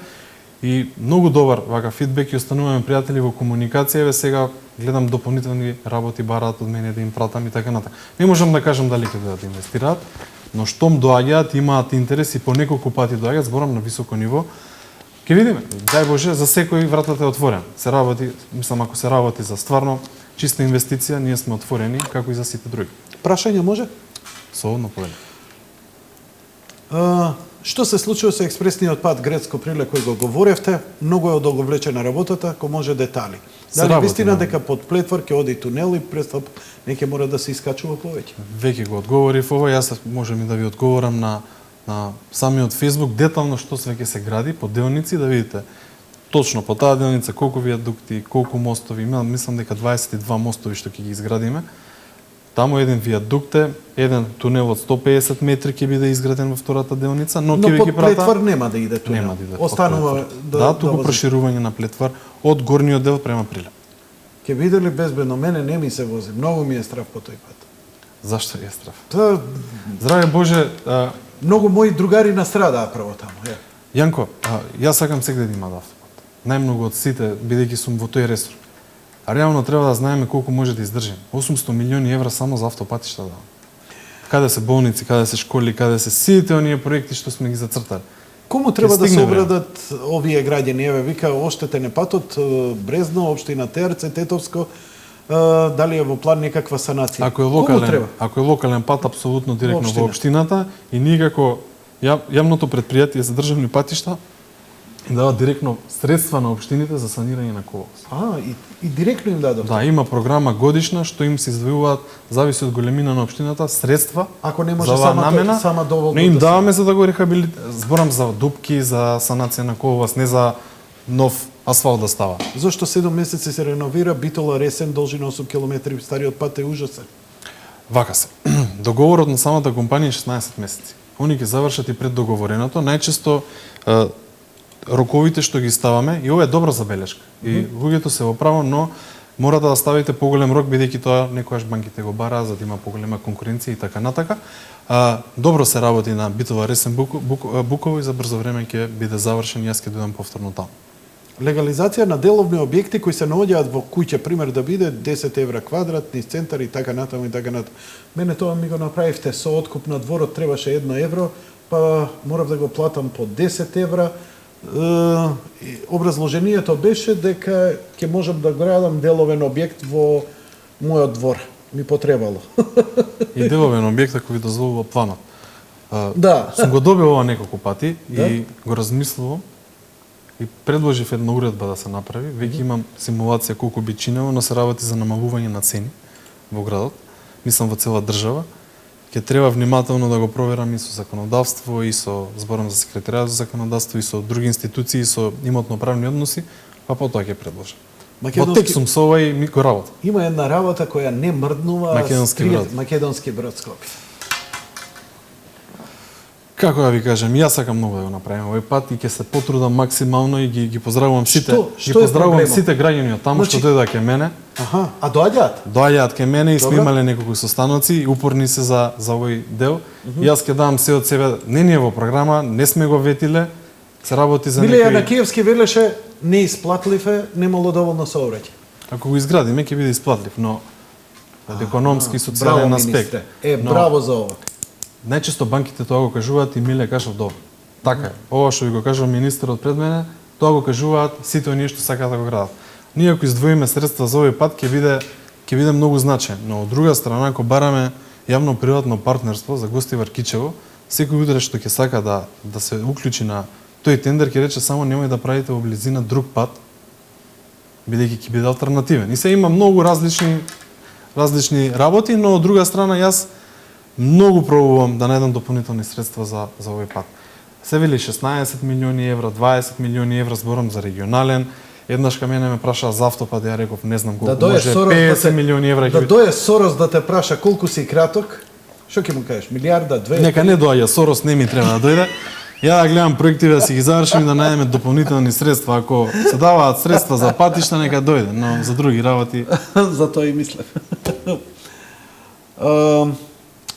И многу добар вака фидбек и остануваме пријатели во комуникација. Еве сега гледам дополнителни работи бараат од мене да им пратам и така натака. Не можам да кажам дали ќе да инвестираат, но штом доаѓаат, имаат интерес и по неколку пати доаѓаат, зборам на високо ниво. Ќе видиме. Дај Боже, за секој вратата е отворена. Се работи, мислам, ако се работи за стварно чиста инвестиција, ние сме отворени, како и за сите други. Прашање може? Слободно повели. Што се случува со експресниот пат Грецко-Приле кој го говоревте? Многу е одолговлечена работата, ако може детали. Дали вистина дека под Плетвар ќе оди тунел и пристап не ќе мора да се искачува повеќе? Веќе го одговорив ова, јас можем и да ви одговорам на самиот Facebook, детално што све ќе се гради по делници, да видите точно по таа делница колку виадукти, колку мостови, мислам дека 22 мостови што ќе ги изградиме. Таму еден виадукт е, еден тунел од 150 метри ќе биде изграден во втората делница, но ќе ви ги прата. Но под Плетвар нема да иде тунел. Нема да иде. Останува да туку проширување на Плетвар од горниот дел према Прилеп. Ќе биде ли безбедно? Мене не ми се вози, многу ми е страв по тој пат. Зашто е страв? Тоа Здраве Боже, многу мои другари настрадаа право таму. Јанко, јас сакам секој да има автопат. Најмногу од сите, бидејќи сум во тој ресор. А реално треба да знаеме колку може да издржиме. 800 милиони евра само за автопатишта да. Каде се болници, каде се школи, каде се сите оние проекти што сме ги зацртали. Кому треба да се обрадат овие граѓани? Еве вика оштетен е патот Брезно, општина Терце, Тетовско. Дали е во план некаква санација? Ако е локален пат, апсолутно директно во општината и ние како јавното претпријатие за државни патишта дава директно средства на општините за санирање на коловоз. И директно им дадат? Да, има програма годишна што им се издвојуваат, зависи од големина на општината, средства. Ако не може сама доволно. Не им даваме за да го зборам за дупки, за санација на коловоз, не за нов асфалт да става. Зошто 7 месеци се реновира Битола Ресен, должина 8 км, стариот пат е ужасен. Вака се. Договорот на самата компанија е 16 месеци. Они ќе завршат и пред договореното. Најчесто роковите што ги ставаме, и ова е добра забелешка. И луѓето се во право, но мора да ставите поголем рок, бидејќи тоа некојаш банките го бараат за да има поголема конкуренција и така натака. Добро се работи на Битола Ресен Буково и за брзо време ќе биде завршен и јас ќе дојдам повторно таму. Легализација на деловни објекти кои се наоѓаат во куќа, пример да биде 10 евра квадрат, низ центар и така натаму и така натаму. Мене тоа ми го направивте со откуп на дворот, требаше 1 евро, па морав да го платам по 10 евра. Образложението беше дека ќе можам да градам деловен објект во мојот двор. Ми потребало. И деловен објект ако ви дозволува планот. Да. Сум го добил ова неколку пати и го размислувам и предложив една уредба да се направи. Веќе имам симулација колку би чинело, но се работи за намалување на цени во градот. Мислам во цела држава. Ќе треба внимателно да го проверам и со законодавство, и со зборам за секретаријат за законодавство, и со други институции, и со имотно-правни односи, па потоа ќе предложам. Во тек сум со ова и ми го работа. Има една работа која не мрднува, Македонски брод Скопје. Како да ви кажам, јас сакам многу да го направим овој пат и ќе се потрудам максимално и ги поздравувам сите. Ги поздравувам сите граѓани од таму што дојдоа кај мене. А доаѓаат? Доаѓаат кај мене и сме имале неколку состаноци и упорни се за овој дел. Јас ќе дам се од себе, не ни е во програма, не сме го ветиле. Се работи за Милеја на Киевски велеше неисплатлив е, немало доволно сообраќај. Ако го изградиме ќе биде исплатлив, но од економски и социјален аспект. министре. Браво за ова. Најчесто банките тоа го кажуваат и Миле кажав добро. Така е. Ова што ви го кажува министерот пред мене, тоа го кажуваат сите оние што сакаат да го градат. Ние ако издвоиме средства за овој пат ќе биде многу значаен, но од друга страна ако бараме јавно-приватно партнерство за Гостивар Кичево, секој утре што ќе сака да се уклучи на тој тендер ќе рече само немој да правите во близина друг пат, бидејќи ќе биде алтернативен. И се има многу различни работи, но од друга страна јас многу пробувам да најдам дополнителни средства за овој пат. Се вели 16 милиони евра, 20 милиони евра, зборам за регионален. Еднаш кај мене ме прашаа за автопат, ја реков не знам колку, може 50 милиони евра. Да дојде Сорос да те праша колку си краток, што ќе му кажеш, милиарда, 2? Нека не доаѓа, Сорос не ми треба да дојде. Ја да гледам проекти да си ги завршим и да најдеме дополнителни средства. Ако се даваат средства за патишта, нека дојде, но за други работи... За тоа и мислев.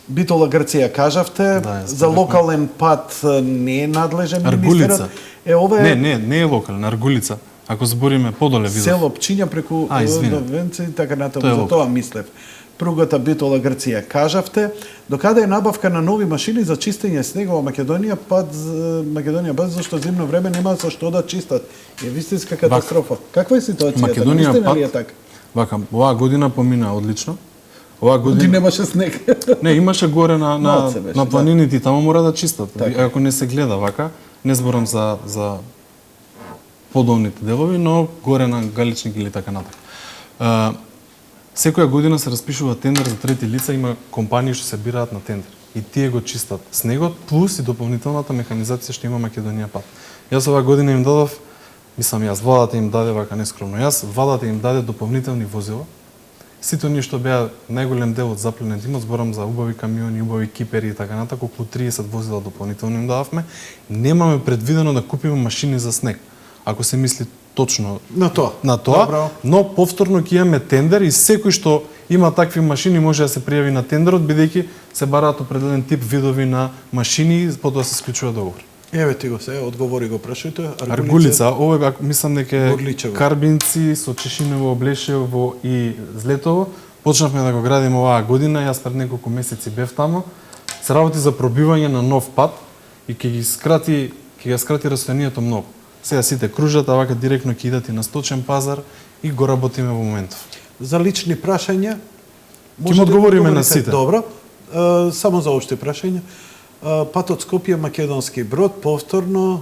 Битола Грција кажавте, за локален пат не е надлежен Аргулица. министерот. Не е локален, Аргулица. Ако збориме подоле видов. Село Пчиња преку Венци и така натаму, за тоа мислев. Пругата Битола Грција кажавте, докаде е набавка на нови машини за чистење снег во Македонија, Македонија пат зашто зимно време нема со што да чистат. Е вистинска катастрофа. Каква е ситуацијата? Македонија пат. Ли е така? Вака, оваа година помина одлично. Оваа година Ти немаше снег. Не, имаше горе на планините, таму мора да чистат. Така. Ако не се гледа вака, не зборам за подолните делови, но горе на Галичник или така натаму. Секоја година се распишува тендер за трети лица, има компании што се бираат на тендер. И тие го чистат снегот, плюс и дополнителната механизација што има Македонија пат. Јас оваа година им дадов, мислам јас, владата им даде вака нескромно јас, владата им даде дополнителни возила. Сите оние што беа најголем дел од запленет имот, зборам за убави камиони, убави кипери и така натаму, околу 30 возила дополнително им дававме. Немаме предвидено да купиме машини за снег. Ако се мисли точно на тоа, Добро. но повторно ќе имаме тендер и секој што има такви машини може да се пријави на тендерот, бидејќи се бараат определен тип видови на машини и потоа се склучува договор. Еве ти го се, одговори го прашајте. Аргулица, ова мислам дека Одличево. Карбинци со Чешиново, Облешево и Злетово. Почнавме да го градиме оваа година, јас пред неколку месеци бев таму. Се работи за пробивање на нов пат и ќе ги скрати расстојанието многу. Сега сите кружат, а вака директно ќе идат и на сточен пазар и го работиме во моментов. За лични прашања Ќе му одговориме на сите. Добро. Само за општи прашања. Патот Скопје Македонски Брод повторно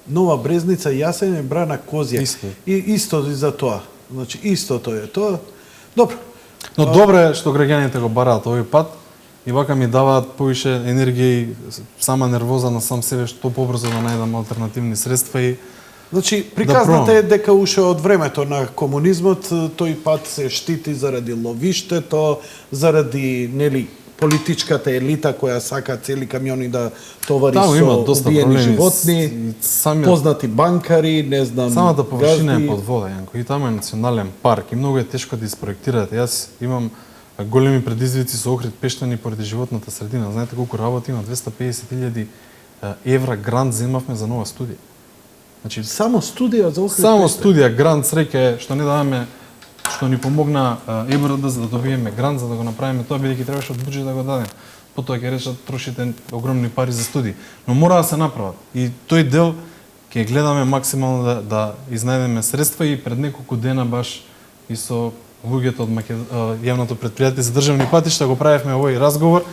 Нова Брезница Јасење Брана Козјак. Исто. И исто и за тоа. Значи истото е тоа. Добро. Но добро е што граѓаните го бараат овој пат и вака ми даваат повише енергија и сама нервоза на сам себе што побрзо да најдам алтернативни средства и Значи, приказната е дека уште од времето на комунизмот тој пат се штити заради ловиштето, заради политичката елита која сака цели камиони да товари со убиени животни, познати банкари, не знам. Самата површина е под вода, Јанко, и таму е национален парк и многу е тешко да испроектирате. Јас имам големи предизвици со Охрид Пештани поради животната средина. Знаете колку работи има? 250.000 евра грант земавме за нова студија. Значи, само студија за Охрид Само Пештани? студија, грант, среќа е што не даваме, што ни помогна ЕБРД за да добиеме грант за да го направиме тоа, бидејќи требаше од буџет да го дадем. Потоа ќе речат трошите огромни пари за студии, но мора да се направат. И тој дел ќе гледаме максимално да изнајдеме средства и пред неколку дена баш и со луѓето од јавното претпријатие за државни патишта го правевме овој разговор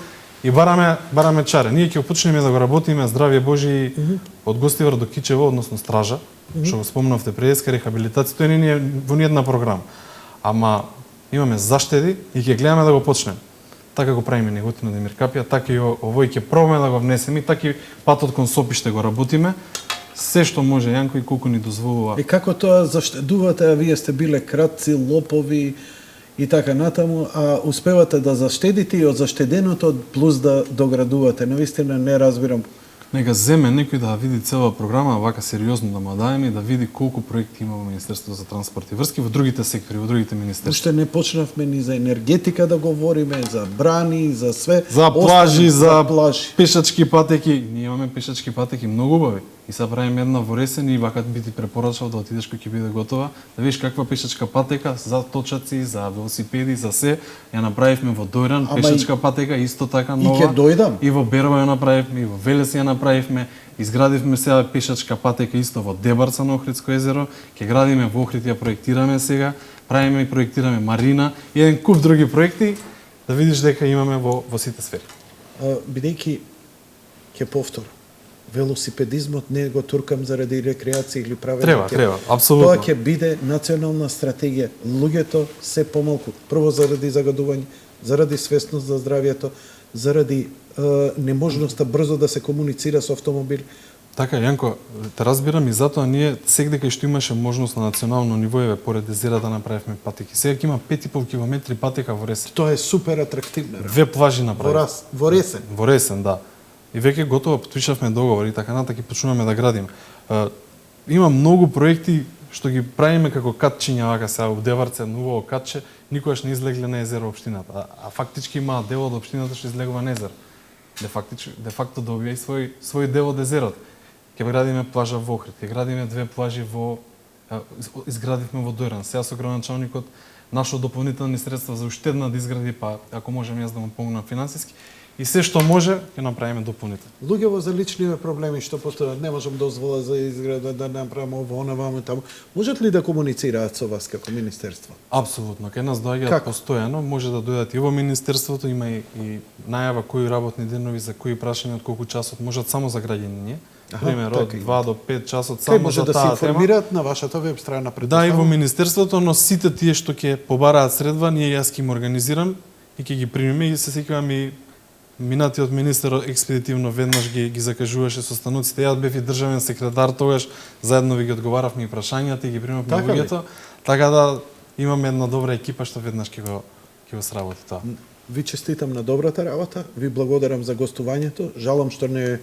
и бараме чаре. Ние ќе почнеме да го работиме здравје Божи од Гостивар до Кичево, односно Стража, што го спомнавте преска рехабилитација, тоа не е во ниедна програма. Ама имаме заштеди и ќе гледаме да го почнеме. Така го правиме Неготино Демир Капија, така и овој ќе пробаме да го внесеме, така и патот кон Сопиште го работиме. Се што може, Јанко, и колку ни дозволува. И како тоа заштедувате, а вие сте биле кратци, лопови и така натаму, а успевате да заштедите и од заштеденото плюс да доградувате. Навистина не разбирам Нека земе некој да види цела програма, вака сериозно да му даеме и да види колку проекти има во Министерството за транспорт и врски во другите сектори, во другите министерства. Уште не почнавме ни за енергетика да говориме, за брани, за све. За плажи, за плажи. пешачки патеки. Ние имаме пешачки патеки многу убави. И сега правиме една во Ресен и вака би ти препорачал да отидеш кој ќе биде готова, да видиш каква пешачка патека за точаци, за велосипеди, за се. Ја направивме во Дојран пешачка патека исто така нова. И ќе дојдам. И во Берова ја направивме, и во Велес ја направивме. Изградивме сега пешачка патека исто во Дебарца на Охридско езеро. Ќе градиме во Охрид, ја проектираме сега. Правиме и проектираме Марина и еден куп други проекти да видиш дека имаме во сите сфери. Бидејќи ќе повторам, велосипедизмот не го туркам заради рекреација или правење. Треба, апсолутно. Тоа ќе биде национална стратегија. Луѓето се помалку, прво заради загадување, заради свесност за здравјето, заради неможноста брзо да се комуницира со автомобил. Така, Јанко, те разбирам и затоа ние секаде што имаше можност на национално ниво еве поред езера да направиме патеки. Сега ќе има 5,5 километри патека во Ресен. Тоа е супер атрактивно. Две плажи направи. Во Ресен. Во Ресен, да. И веќе готово потпишавме договор и така натаму ќе почнуваме да градиме. Има многу проекти што ги правиме како катчиња вака сега во Деварце, ново катче, никогаш не излегле на езеро општината. А фактички има дел од општината што излегува на езеро. Де факто добија и свој дел од езерото. Ќе градиме плажа во Охрид, ќе градиме две плажи изградивме во Дојран. Сега со градоначалникот нашо дополнителни средства за уште една да изгради, па ако можам јас да му помогнам финансиски. И се што може, ќе направиме дополнително. Луѓето за лични проблеми што потоа не можам дозвола за изграда да направиме ово, ваму таму. Можат ли да комуницираат со вас како министерство? Апсолутно, кај нас доаѓаат постојано, може да дојдат и во министерството, има и најава кои работни денови за кои прашања од колку часот можат само за граѓани. Пример, од 2 до 5 часот само за таа тема. Кај може да се информираат на вашата веб страна Да, и во министерството, но сите тие што ќе побараат средства, ние јас ќе им организирам и ќе ги примиме и се сеќавам и минатиот министер експедитивно веднаш ги закажуваше состаноците. Јас бев и државен секретар тогаш, заедно ви ги одговаравме и прашањата и ги примавме луѓето. Така да имаме една добра екипа што веднаш ќе го сработи тоа. Ви честитам на добрата работа, ви благодарам за гостувањето. Жалам што не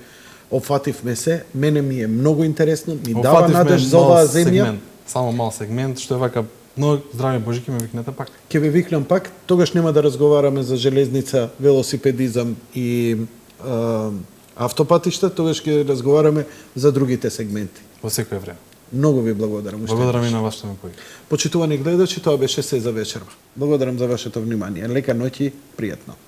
опфативме се. Мене ми е многу интересно, ми дава надеж за оваа земја. Само мал сегмент, што е вака. Но здрави Божики, ме викнете пак. Ќе ве викнам пак, тогаш нема да разговараме за железница, велосипедизам и автопатишта, тогаш ќе разговараме за другите сегменти. Во секој време. Многу ви благодарам. Благодарам и на вас што ме појави. Почитувани гледачи, тоа беше се за вечерва. Благодарам за вашето внимание. Лека ноќ и пријатно.